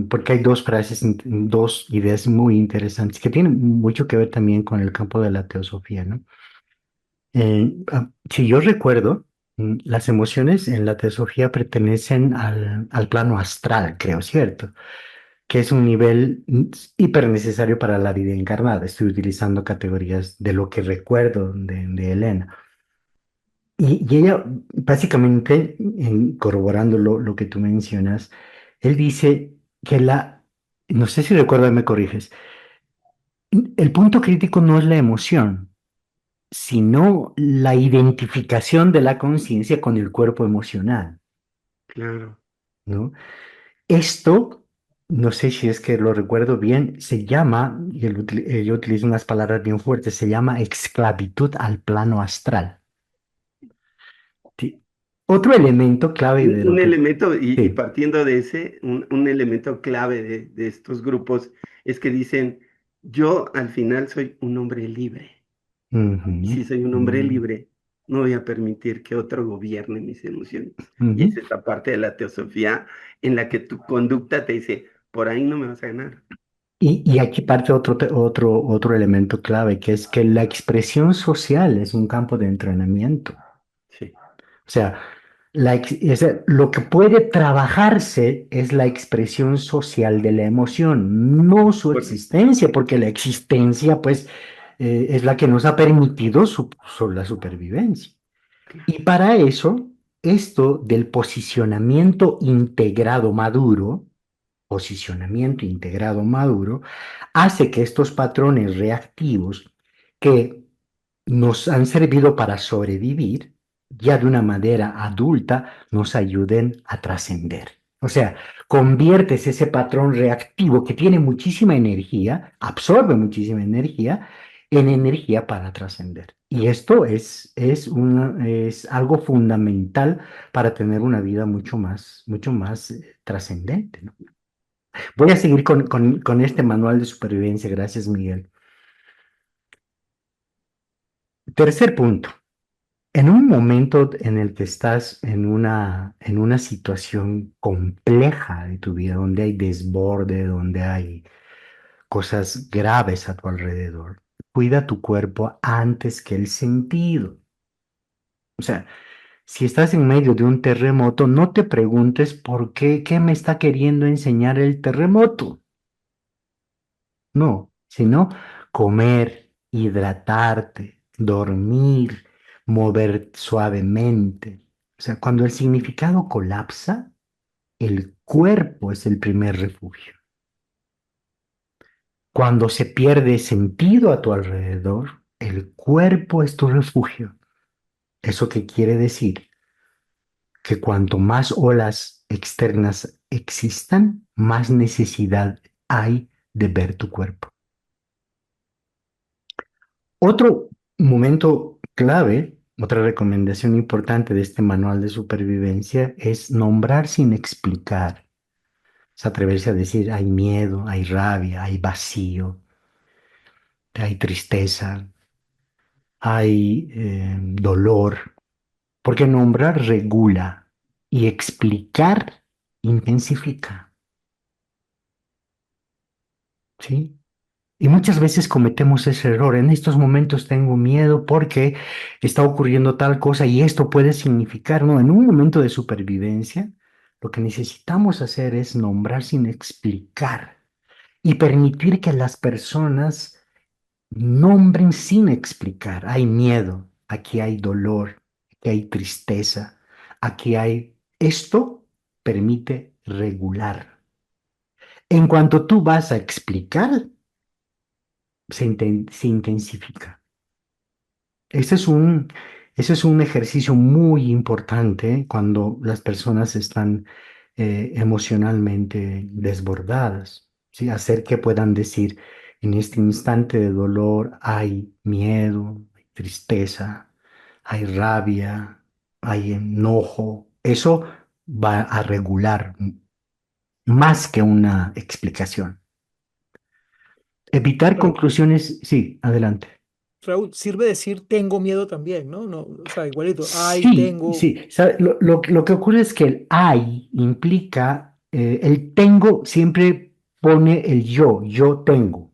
porque hay dos frases, dos ideas muy interesantes que tienen mucho que ver también con el campo de la teosofía, ¿no? Si yo recuerdo, las emociones en la teosofía pertenecen al plano astral, creo, ¿cierto? Que es un nivel hiper necesario para la vida encarnada. Estoy utilizando categorías de lo que recuerdo de Elena. Y ella, básicamente, corroborando lo que tú mencionas, él dice que no sé si recuerdas, me corriges, el punto crítico no es la emoción, sino la identificación de la conciencia con el cuerpo emocional, Claro. ¿no? Esto, no sé si es que lo recuerdo bien, se llama, y yo utilizo unas palabras bien fuertes, se llama esclavitud al plano astral. Sí. Otro elemento clave de lo Un que... elemento, y Sí. partiendo de ese, un elemento clave de estos grupos es que dicen, yo al final soy un hombre libre. Y si soy un hombre libre, no voy a permitir que otro gobierne mis emociones. Y es esta parte de la teosofía en la que tu conducta te dice, por ahí no me vas a ganar. Y aquí parte otro elemento clave, que es que la expresión social es un campo de entrenamiento. Sí. O sea, lo que puede trabajarse es la expresión social de la emoción, no su existencia, porque la existencia, pues, es la que nos ha permitido la supervivencia. Y para eso, esto del posicionamiento integrado maduro, hace que estos patrones reactivos que nos han servido para sobrevivir, ya de una manera adulta, nos ayuden a trascender. O sea, conviertes ese patrón reactivo que tiene muchísima energía, absorbe muchísima energía, en energía para trascender. Y esto es algo fundamental para tener una vida mucho más trascendente, ¿no? Voy a seguir con este manual de supervivencia. Gracias, Miguel. Tercer punto. En un momento en el que estás en una situación compleja de tu vida, donde hay desborde, donde hay cosas graves a tu alrededor, cuida tu cuerpo antes que el sentido. O sea, si estás en medio de un terremoto, no te preguntes por qué me está queriendo enseñar el terremoto. No, sino comer, hidratarte, dormir, mover suavemente. O sea, cuando el significado colapsa, el cuerpo es el primer refugio. Cuando se pierde sentido a tu alrededor, el cuerpo es tu refugio. ¿Eso qué quiere decir? Que cuanto más olas externas existan, más necesidad hay de ver tu cuerpo. Otro momento clave, otra recomendación importante de este manual de supervivencia es nombrar sin explicar. Es atreverse a decir, hay miedo, hay rabia, hay vacío, hay tristeza, hay dolor, porque nombrar regula y explicar intensifica, ¿sí? Y muchas veces cometemos ese error. En estos momentos tengo miedo porque está ocurriendo tal cosa y esto puede significar, ¿no? En un momento de supervivencia, lo que necesitamos hacer es nombrar sin explicar y permitir que las personas nombren sin explicar. Hay miedo, aquí hay dolor, aquí hay tristeza, aquí hay... Esto permite regular. En cuanto tú vas a explicar, se intensifica. Ese es ese es un ejercicio muy importante cuando las personas están emocionalmente desbordadas, ¿sí? Hacer que puedan decir, en este instante de dolor hay miedo, hay tristeza, hay rabia, hay enojo. Eso va a regular más que una explicación. Evitar Raúl, conclusiones, sí, adelante. Raúl, sirve decir tengo miedo también, ¿no? No, o sea, igualito, ay, Sí, tengo, sí. Lo que ocurre es que el hay implica, el tengo siempre pone el yo tengo.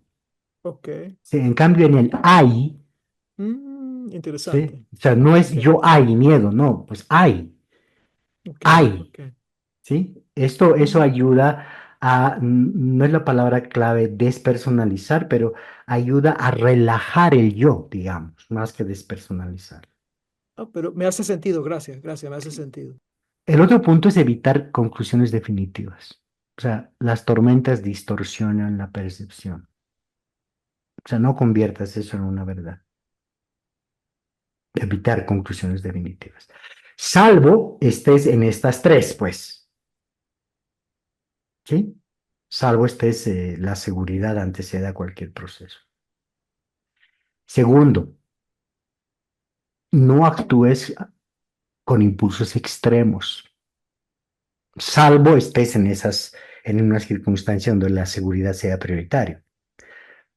ok, Sí, en cambio, en el hay, ¿sí? interesante, O sea, no es ok, yo hay miedo, no, pues ok, hay, ok. ¿sí? Eso Mm. ayuda a, no es la palabra clave despersonalizar, pero ayuda a relajar el yo, digamos, más que despersonalizar. Ah, pero me hace sentido, gracias, gracias, me hace sentido. El otro punto es evitar conclusiones definitivas. O sea, las tormentas distorsionan la percepción. O sea, no conviertas eso en una verdad. Evitar conclusiones definitivas. Salvo estés en estas tres, pues. ¿Sí? Salvo estés, la seguridad anteceda a cualquier proceso. Segundo, no actúes con impulsos extremos. Salvo estés en una circunstancia donde la seguridad sea prioritaria.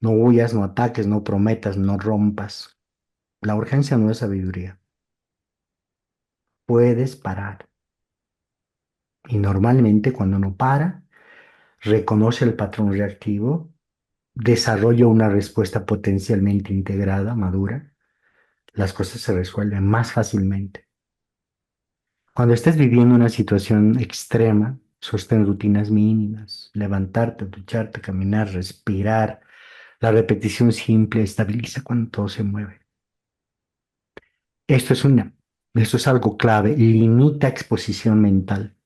No huyas, no ataques, no prometas, no rompas. La urgencia no es sabiduría. Puedes parar. Y normalmente cuando uno para, reconoce el patrón reactivo, desarrolla una respuesta potencialmente integrada, madura, las cosas se resuelven más fácilmente. Cuando estés viviendo una situación extrema, sostén rutinas mínimas, levantarte, ducharte, caminar, respirar. La repetición simple estabiliza cuando todo se mueve. Esto es esto es algo clave. Limita exposición mental.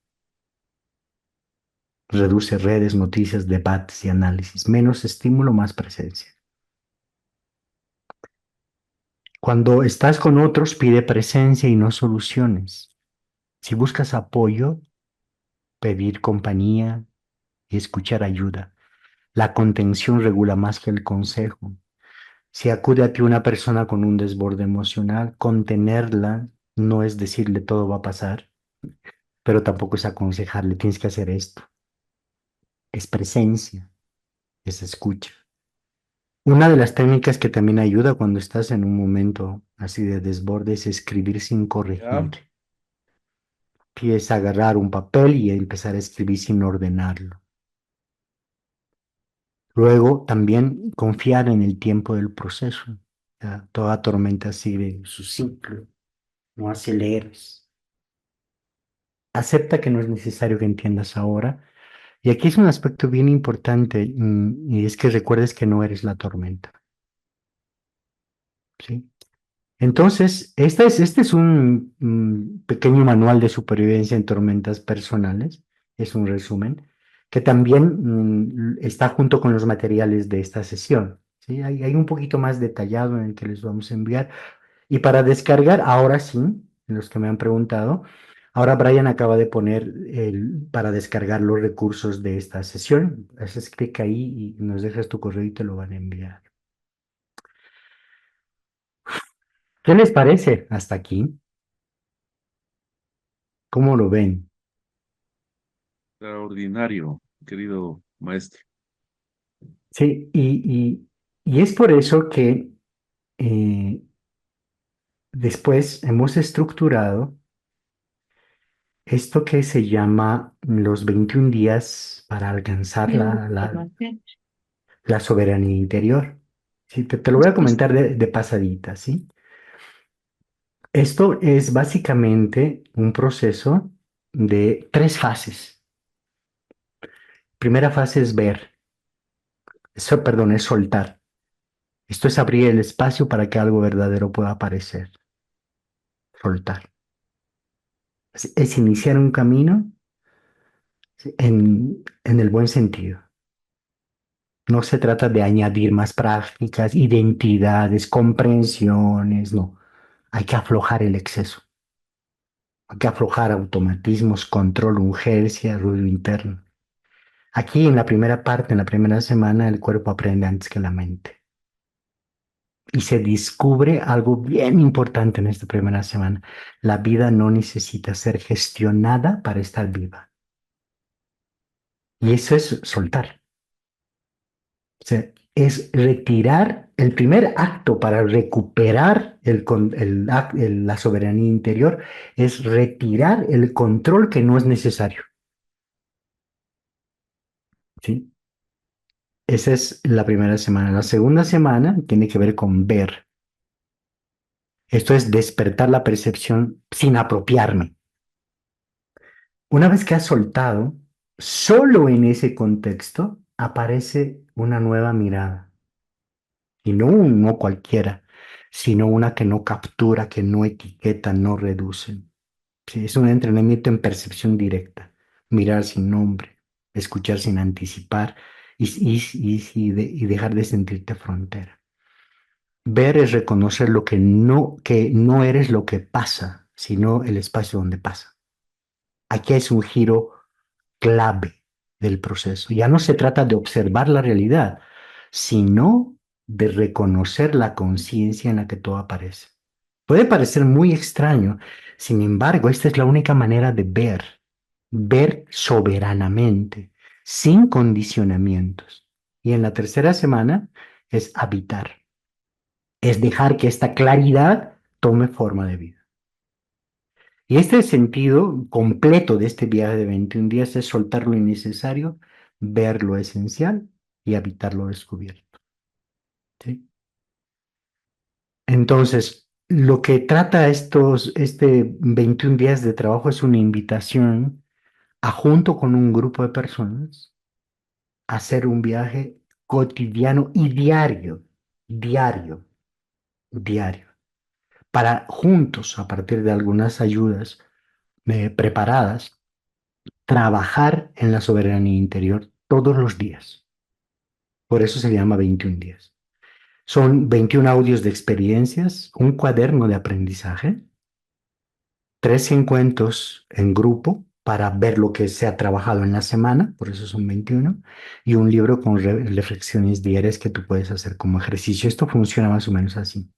Reduce redes, noticias, debates y análisis. Menos estímulo, más presencia. Cuando estás con otros, pide presencia y no soluciones. Si buscas apoyo, pedir compañía y escuchar ayuda. La contención regula más que el consejo. Si acude a ti una persona con un desborde emocional, contenerla no es decirle todo va a pasar, pero tampoco es aconsejarle, tienes que hacer esto. es presencia, es escucha. Una de las técnicas que también ayuda cuando estás en un momento así de desborde es escribir sin Ya. corregir. Empieza a agarrar un papel y empezar a escribir sin ordenarlo. Luego también confiar en el tiempo del proceso. Ya, toda tormenta sigue su ciclo, no aceleres. Acepta que no es necesario que entiendas ahora. Y aquí es un aspecto bien importante, y es que recuerdes que no eres la tormenta, ¿sí? Entonces, este es un pequeño manual de supervivencia en tormentas personales, es un resumen, que también está junto con los materiales de esta sesión, ¿sí? Hay un poquito más detallado en el que les vamos a enviar. Y para descargar, ahora sí, los que me han preguntado, ahora Brian acaba de poner para descargar los recursos de esta sesión. Haces clic ahí y nos dejas tu correo y te lo van a enviar. ¿Qué les parece hasta aquí? ¿Cómo lo ven? Extraordinario, querido maestro. Sí, y es por eso que eh, después hemos estructurado esto que se llama los 21 días para alcanzar la soberanía interior. Sí, te lo voy a comentar de pasadita, ¿sí? Esto es básicamente un proceso de 3 fases. Primera fase es ver, perdón, es soltar. Esto es abrir el espacio para que algo verdadero pueda aparecer. Soltar. Es iniciar un camino, ¿sí? En el buen sentido. No se trata de añadir más prácticas, identidades, comprensiones, no. Hay que aflojar el exceso. Hay que aflojar automatismos, control, urgencia, ruido interno. Aquí en la primera parte, en la primera semana, el cuerpo aprende antes que la mente. Y se descubre algo bien importante en esta primera semana. La vida no necesita ser gestionada para estar viva. Y eso es soltar. O sea, es retirar el primer acto para recuperar la soberanía interior, es retirar el control que no es necesario. ¿Sí? Esa es la primera semana. La segunda semana tiene que ver con ver. Esto es despertar la percepción sin apropiarme. Una vez que has soltado, solo en ese contexto aparece una nueva mirada. Y no un no cualquiera, sino una que no captura, que no etiqueta, no reduce. Sí, es un entrenamiento en percepción directa. Mirar sin nombre, escuchar sin anticipar y dejar de sentirte frontera. Ver es reconocer que no eres lo que pasa, sino el espacio donde pasa. Aquí es un giro clave del proceso. Ya no se trata de observar la realidad, sino de reconocer la conciencia en la que todo aparece. Puede parecer muy extraño, sin embargo, esta es la única manera de ver soberanamente, sin condicionamientos. Y en la tercera semana es habitar, es dejar que esta claridad tome forma de vida. Y este sentido completo de este viaje de 21 días es soltar lo innecesario, ver lo esencial y habitar lo descubierto. ¿Sí? Entonces, lo que trata este 21 días de trabajo es una invitación a, junto con un grupo de personas, hacer un viaje cotidiano y diario, diario, para juntos, a partir de algunas ayudas preparadas, trabajar en la soberanía interior todos los días. Por eso se llama 21 días. Son 21 audios de experiencias, un cuaderno de aprendizaje, 3 encuentros en grupo para ver lo que se ha trabajado en la semana, por eso son 21, y un libro con reflexiones diarias que tú puedes hacer como ejercicio. Esto funciona más o menos así.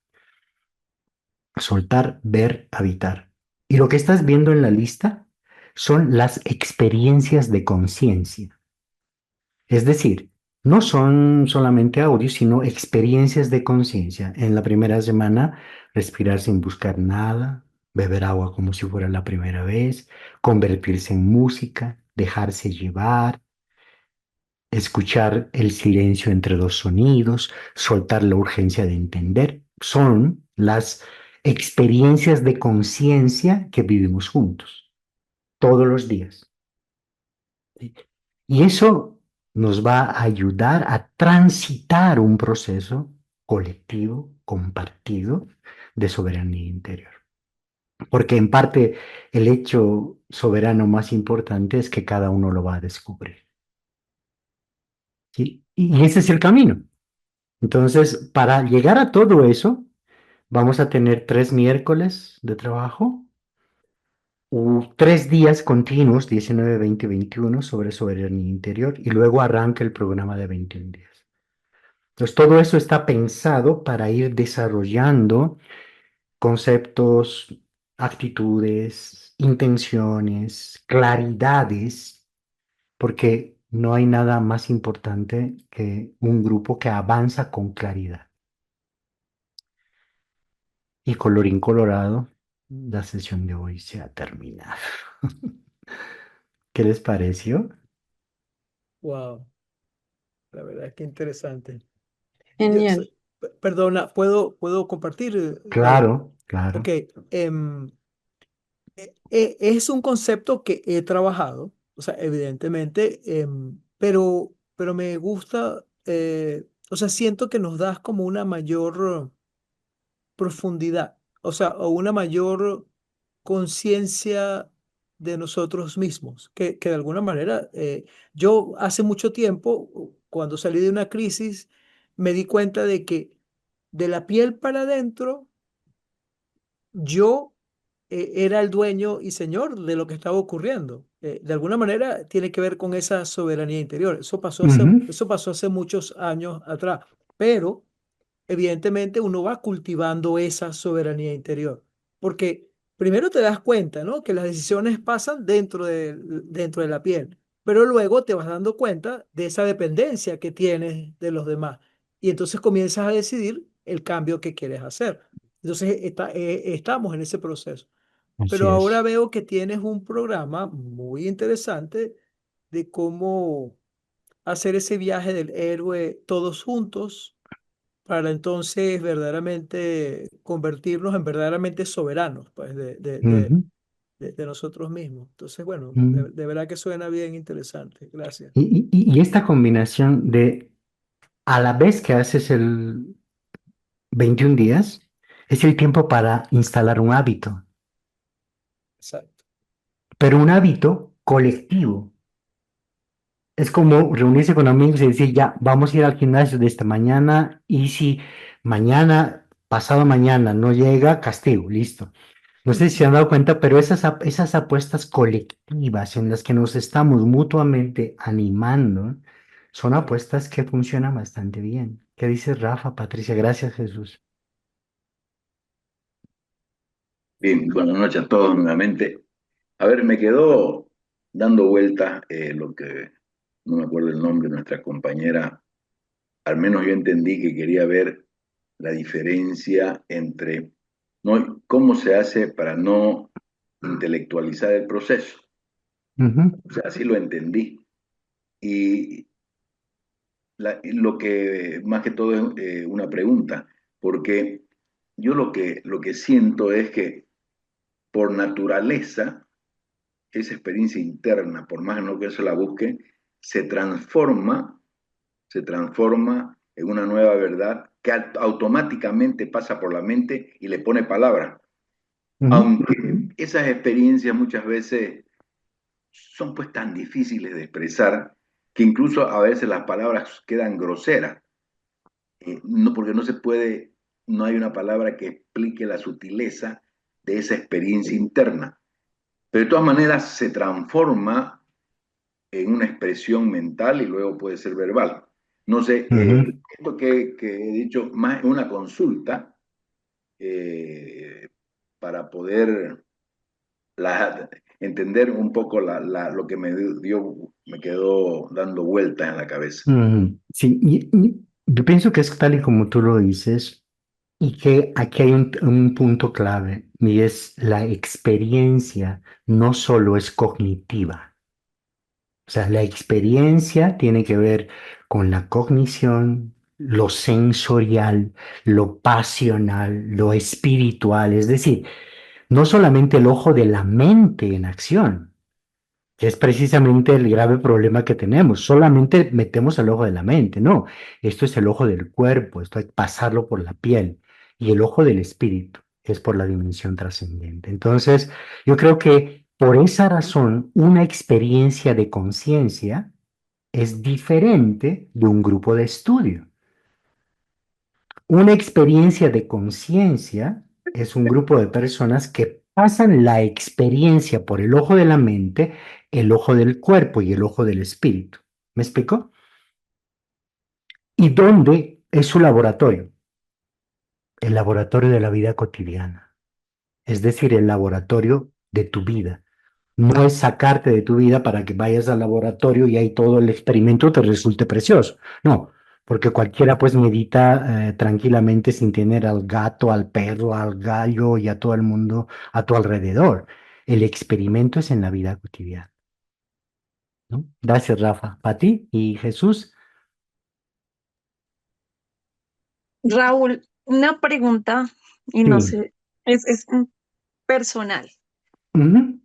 Soltar, ver, habitar. Y lo que estás viendo en la lista son las experiencias de conciencia. Es decir, no son solamente audios, sino experiencias de conciencia. En la primera semana, respirar sin buscar nada, beber agua como si fuera la primera vez, convertirse en música, dejarse llevar, escuchar el silencio entre dos sonidos, soltar la urgencia de entender. Son las experiencias de conciencia que vivimos juntos todos los días. ¿Sí? Y eso nos va a ayudar a transitar un proceso colectivo, compartido, de soberanía interior. Porque en parte el hecho soberano más importante es que cada uno lo va a descubrir. ¿Sí? Y ese es el camino. Entonces, para llegar a todo eso, vamos a tener 3 miércoles de trabajo, 3 días continuos, 19, 20 y 21, sobre soberanía interior, y luego arranca el programa de 21 días. Entonces, todo eso está pensado para ir desarrollando conceptos, actitudes, intenciones, claridades, porque no hay nada más importante que un grupo que avanza con claridad. Y colorín colorado, la sesión de hoy se ha terminado. ¿Qué les pareció? Wow, la verdad es que interesante. Genial. Perdona, ¿puedo compartir? Claro, claro. Ok, es un concepto que he trabajado, o sea, evidentemente, pero me gusta, o sea, siento que nos das como una mayor profundidad, o sea, o una mayor conciencia de nosotros mismos, que de alguna manera, yo hace mucho tiempo, cuando salí de una crisis, me di cuenta de que de la piel para adentro, yo era el dueño y señor de lo que estaba ocurriendo. De alguna manera tiene que ver con esa soberanía interior. Ujú. Eso pasó hace muchos años atrás, pero evidentemente uno va cultivando esa soberanía interior, porque primero te das cuenta, ¿no? Que las decisiones pasan dentro de la piel, pero luego te vas dando cuenta de esa dependencia que tienes de los demás y entonces comienzas a decidir el cambio que quieres hacer. Entonces estamos en ese proceso. Así Pero ahora es. veo que tienes un programa muy interesante de cómo hacer ese viaje del héroe todos juntos para entonces verdaderamente convertirnos en verdaderamente soberanos, pues, Ujú, de nosotros mismos. Entonces, bueno, ujú. de verdad que suena bien interesante. Gracias. Y esta combinación de a la vez que haces el 21 días, es el tiempo para instalar un hábito, Exacto. pero un hábito colectivo. Es como reunirse con amigos y decir, ya, vamos a ir al gimnasio de esta mañana y si mañana, pasado mañana no llega, castigo, listo. No sé si se han dado cuenta, pero esas apuestas colectivas en las que nos estamos mutuamente animando son apuestas que funcionan bastante bien. ¿Qué dice Rafa, Patricia? Gracias, Jesús. Bien, buenas noches a todos nuevamente. A ver, me quedó dando vueltas lo que, no me acuerdo el nombre de nuestra compañera, al menos yo entendí que quería ver la diferencia entre ¿no? cómo se hace para no intelectualizar el proceso. Ujú, O sea, así lo entendí. Y lo que más que todo es una pregunta, porque yo lo que siento es que por naturaleza, esa experiencia interna, por más no que se la busque, se transforma, se transforma en una nueva verdad que automáticamente pasa por la mente y le pone palabra. ujú, Aunque esas experiencias muchas veces son pues tan difíciles de expresar que incluso a veces las palabras quedan groseras, no, porque no se puede, no hay una palabra que explique la sutileza de esa experiencia interna. Pero de todas maneras se transforma en una expresión mental y luego puede ser verbal. No sé, ujú. esto que he dicho, más una consulta eh, para poder entender un poco lo que me me quedó dando vueltas en la cabeza. Sí, yo pienso que es tal y como tú lo dices, y que aquí hay un punto clave, y es la experiencia no solo es cognitiva. O sea, la experiencia tiene que ver con la cognición, lo sensorial, lo pasional, lo espiritual, es decir, no solamente el ojo de la mente en acción, que es precisamente el grave problema que tenemos. Solamente metemos el ojo de la mente, no. Esto es el ojo del cuerpo, esto hay que pasarlo por la piel. Y el ojo del espíritu, que es por la dimensión trascendente. Entonces, yo creo que por esa razón, una experiencia de conciencia es diferente de un grupo de estudio. Una experiencia de conciencia es un grupo de personas que pasan la experiencia por el ojo de la mente, el ojo del cuerpo y el ojo del espíritu. ¿Me explico? ¿Y dónde es su laboratorio? El laboratorio de la vida cotidiana, es decir, el laboratorio de tu vida. No es sacarte de tu vida para que vayas al laboratorio y ahí todo el experimento te resulte precioso. No, porque cualquiera pues medita tranquilamente sin tener al gato, al perro, al gallo y a todo el mundo a tu alrededor. El experimento es en la vida cotidiana, ¿no? Gracias, Rafa. Para ti y Jesús. Raúl, una pregunta, y no Sí. sé, es personal. Ujú.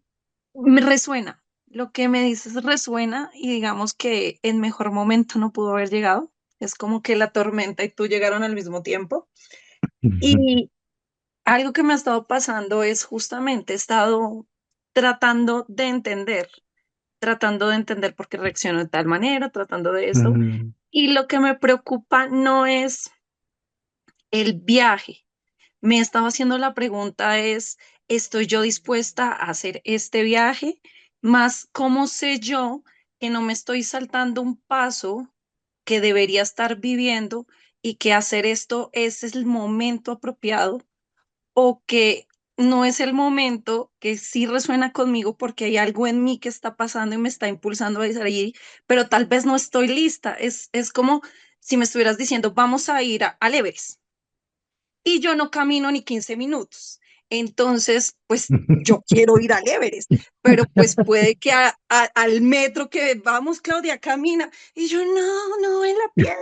Me resuena, lo que me dices resuena y digamos que en mejor momento no pudo haber llegado. Es como que la tormenta y tú llegaron al mismo tiempo. Y algo que me ha estado pasando es justamente he estado tratando tratando de entender por qué reacciono de tal manera, tratando de esto. Ujú. Y lo que me preocupa no es el viaje. Me estaba haciendo la pregunta es, ¿estoy yo dispuesta a hacer este viaje? Más, ¿cómo sé yo que no me estoy saltando un paso que debería estar viviendo y que hacer esto es el momento apropiado o que no es el momento, que sí resuena conmigo porque hay algo en mí que está pasando y me está impulsando a ir allí, pero tal vez no estoy lista? Es como si me estuvieras diciendo, vamos a ir al Everest y yo no camino ni 15 minutos. Entonces, pues yo quiero ir al Everest, pero pues puede que al metro que vamos, Claudia, camina, y yo no, en la piedra.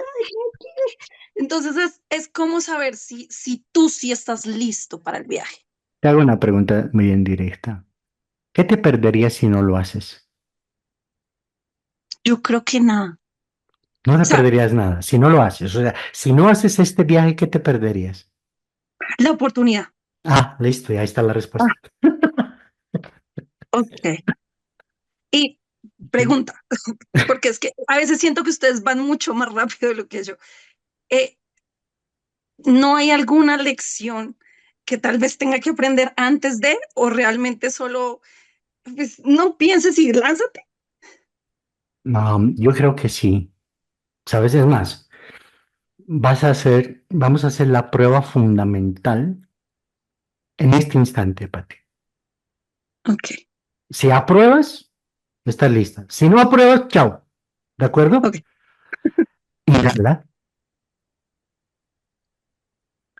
Entonces es como saber si tú sí estás listo para el viaje. Te hago una pregunta muy en directa. ¿Qué te perderías si no lo haces? Yo creo que nada. No O te sea, perderías nada si no lo haces. O sea, si no haces este viaje, ¿qué te perderías? la oportunidad. Ah, listo, y ahí está la Ah, respuesta. ok. Y pregunta, porque es que a veces siento que ustedes van mucho más rápido de lo que yo. Eh, ¿No hay alguna lección que tal vez tenga que aprender antes de, o realmente solo, pues no pienses y lánzate? Yo creo que sí. ¿Sabes? Es más, vamos a hacer la prueba fundamental en este instante, Pati. Ok, Si apruebas, estás lista. Si no apruebas, chao. ¿De acuerdo? ok. Inhala,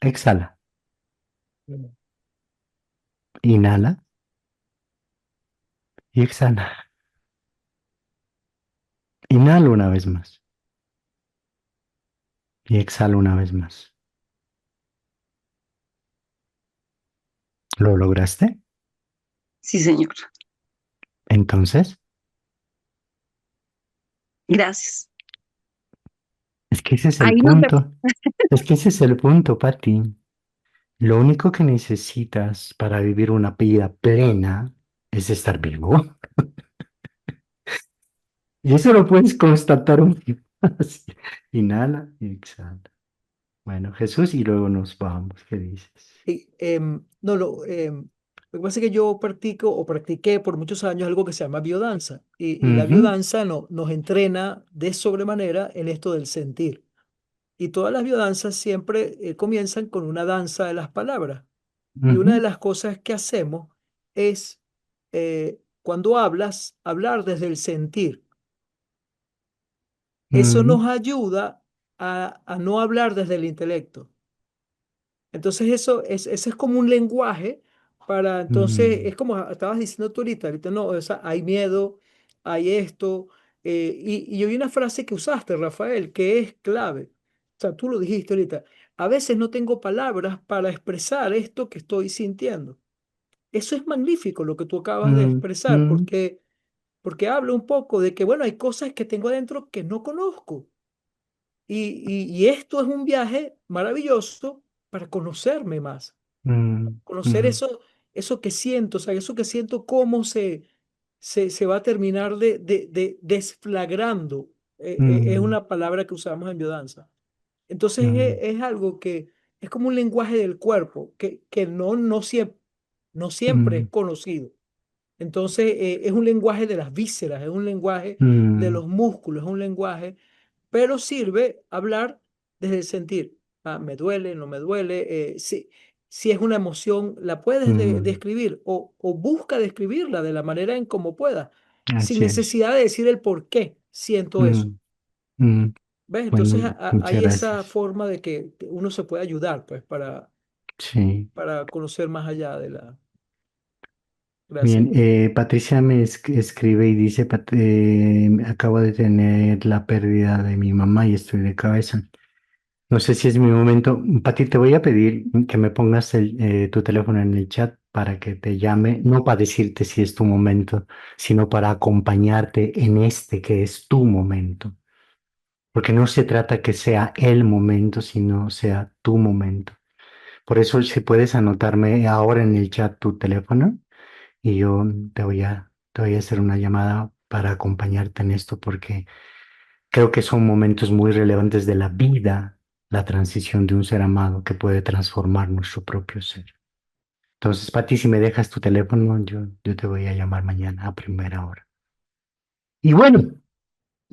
exhala. Inhala y exhala. Inhala una vez más y exhala una vez más. ¿Lo lograste? Sí, señor. Entonces, Gracias. es que ese es el Ahí nos vemos. punto. Es que ese es el punto, Pati. Lo único que necesitas para vivir una vida plena es estar vivo. Y eso lo puedes constatar un día así. Inhala y exhala. Bueno, Jesús, y luego nos vamos. ¿Qué dices? Y, no, lo que pasa es que yo practico o practiqué por muchos años algo que se llama biodanza. Y la Ujú, biodanza nos entrena de sobremanera en esto del sentir. Y todas las biodanzas siempre comienzan con una danza de las palabras. Y una de ujú, las cosas que hacemos es, cuando hablas, hablar desde el sentir. eso mm, nos ayuda a no hablar desde el intelecto. Entonces ese es como un lenguaje para, entonces, mm, es como estabas diciendo tú ahorita, no, o sea, hay miedo, hay esto, y hay una frase que usaste, Rafael, que es clave. O sea, tú lo dijiste ahorita, a veces no tengo palabras para expresar esto que estoy sintiendo. Eso es magnífico lo que tú acabas de mm, expresar, mm, porque habla un poco de que, bueno, hay cosas que tengo adentro que no conozco. Y esto es un viaje maravilloso para conocerme más, mm, conocer mm, eso que siento, o sea, eso que siento cómo se va a terminar de desflagrando. Es mm, una palabra que usamos en biodanza. Entonces mm, es algo que es como un lenguaje del cuerpo que no siempre es mm, conocido. Entonces es un lenguaje de las vísceras, es un lenguaje de mm, los músculos, es un lenguaje, pero sirve hablar desde el sentir. Ah, me duele, no me duele. Si es una emoción, la puedes mm. describir o busca describirla de la manera en como pueda, sin Así es. necesidad de decir el por qué siento eso. Mm, mm. ¿Ves? Bueno, Entonces muchas hay esa gracias. forma de que uno se puede ayudar, pues, Sí. para conocer más allá de la... Gracias. Bien, Patricia me escribe y dice, acabo de tener la pérdida de mi mamá y estoy de cabeza. No sé si es mi momento. Pati, te voy a pedir que me pongas tu teléfono en el chat para que te llame, no para decirte si es tu momento, sino para acompañarte en este que es tu momento. Porque no se trata que sea el momento, sino sea tu momento. Por eso, si puedes anotarme ahora en el chat tu teléfono y yo te voy a hacer una llamada para acompañarte en esto, porque creo que son momentos muy relevantes de la vida, la transición de un ser amado que puede transformar nuestro propio ser. Entonces, Pati, si me dejas tu teléfono, yo te voy a llamar mañana a primera hora. Y bueno,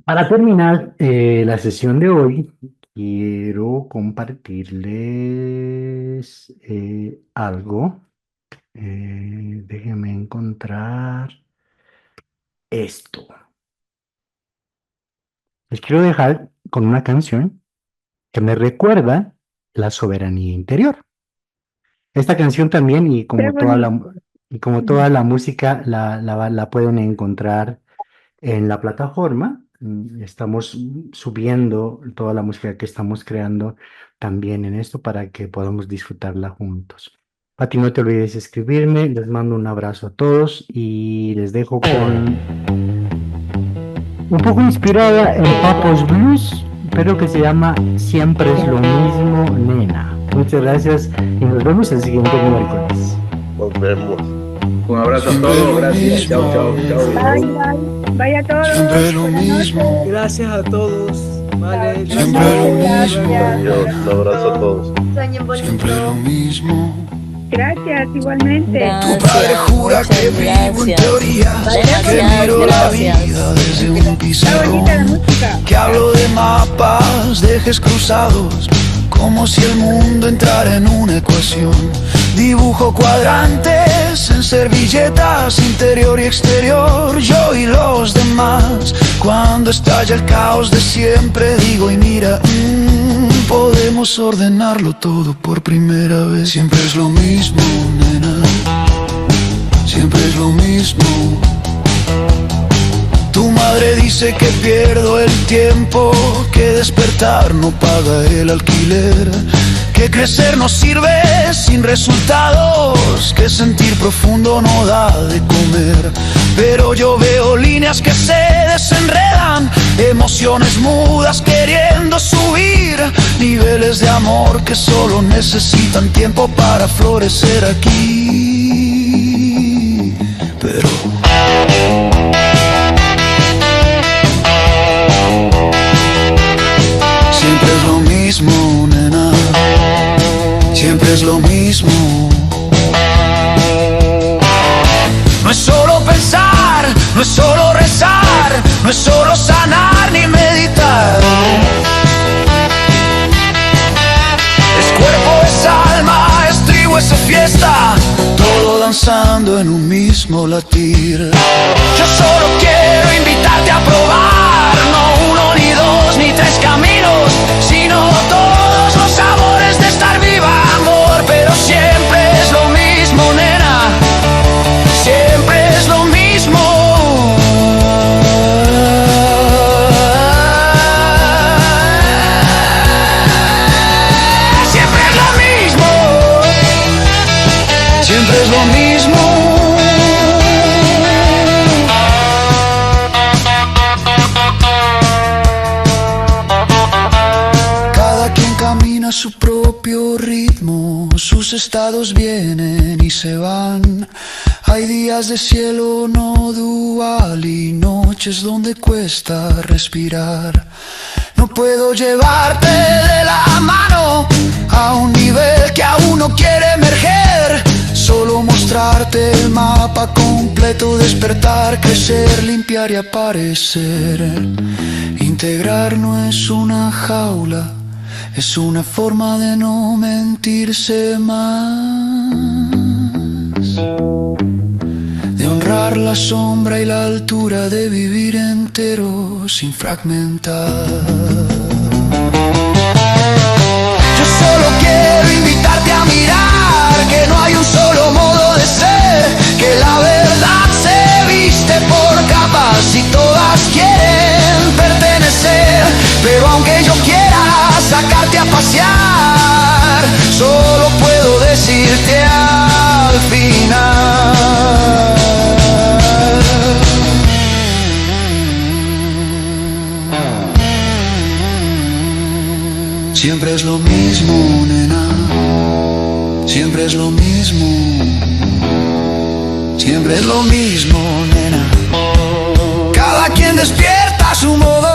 para terminar la sesión de hoy, quiero compartirles algo. Déjenme encontrar esto. Les quiero dejar con una canción que me recuerda la soberanía interior. Esta canción también, y Qué como toda bonito. la música, la pueden encontrar en la plataforma. Estamos subiendo toda la música que estamos creando también en esto para que podamos disfrutarla juntos. Pati, no te olvides de escribirme. Les mando un abrazo a todos y les dejo con un poco inspirada en Papos Blues, pero que se llama Siempre es lo mismo, nena. Muchas gracias y nos vemos el siguiente miércoles. Nos vemos. Un abrazo a todos, gracias. Chao, chao, chao. Bye, bye. Bye a todos. Siempre lo Buenas mismo. noches. Gracias a todos. Vale, Siempre lo mismo. Adiós, un abrazo a todos. Sueñen bonito. Siempre lo mismo. Gracias, igualmente. Tu padre jura que vivo en teoría, que miro la vida desde un Está bonita la pizarrón, música. que hablo de mapas, de ejes cruzados, como si el mundo entrara en una ecuación. Dibujo cuadrantes en servilletas, interior y exterior, yo y los demás. Cuando estalla el caos de siempre digo y mira, podemos ordenarlo todo por primera vez. Siempre es lo mismo, nena, siempre es lo mismo. Tu madre dice que pierdo el tiempo, que despertar no paga el alquiler, que crecer no sirve sin resultados, que sentir profundo no da de comer. Pero yo veo líneas que se desenredan, emociones mudas queriendo subir, niveles de amor que solo necesitan tiempo para florecer aquí. Pero siempre es lo mismo, nena, siempre es lo mismo. No es solo pensar, no es solo rezar, no es solo sanar ni meditar. Es cuerpo, es alma, es tribu, es fiesta, todo danzando en un mismo latir. Yo solo quiero invitarte a probar, no uno ni dos ni tres caminos, sino todos los sabores de estar viva, amor. Pero siempre es lo mismo, nena, siempre es lo mismo. Siempre es lo mismo, siempre es lo mismo. A su propio ritmo, sus estados vienen y se van. Hay días de cielo no dual y noches donde cuesta respirar. No puedo llevarte de la mano a un nivel que aún no quiere emerger. Solo mostrarte el mapa completo, despertar, crecer, limpiar y aparecer. Integrar no es una jaula, es una forma de no mentirse más, de honrar la sombra y la altura, de vivir entero sin fragmentar. Yo solo quiero invitarte a mirar que no hay un solo modo de ser, que la verdad se viste por capas y todas quieren pertenecer. Pero aunque yo quiera sacarte a pasear, solo puedo decirte al final: siempre es lo mismo, nena, siempre es lo mismo, siempre es lo mismo, nena. Cada quien despierta a su modo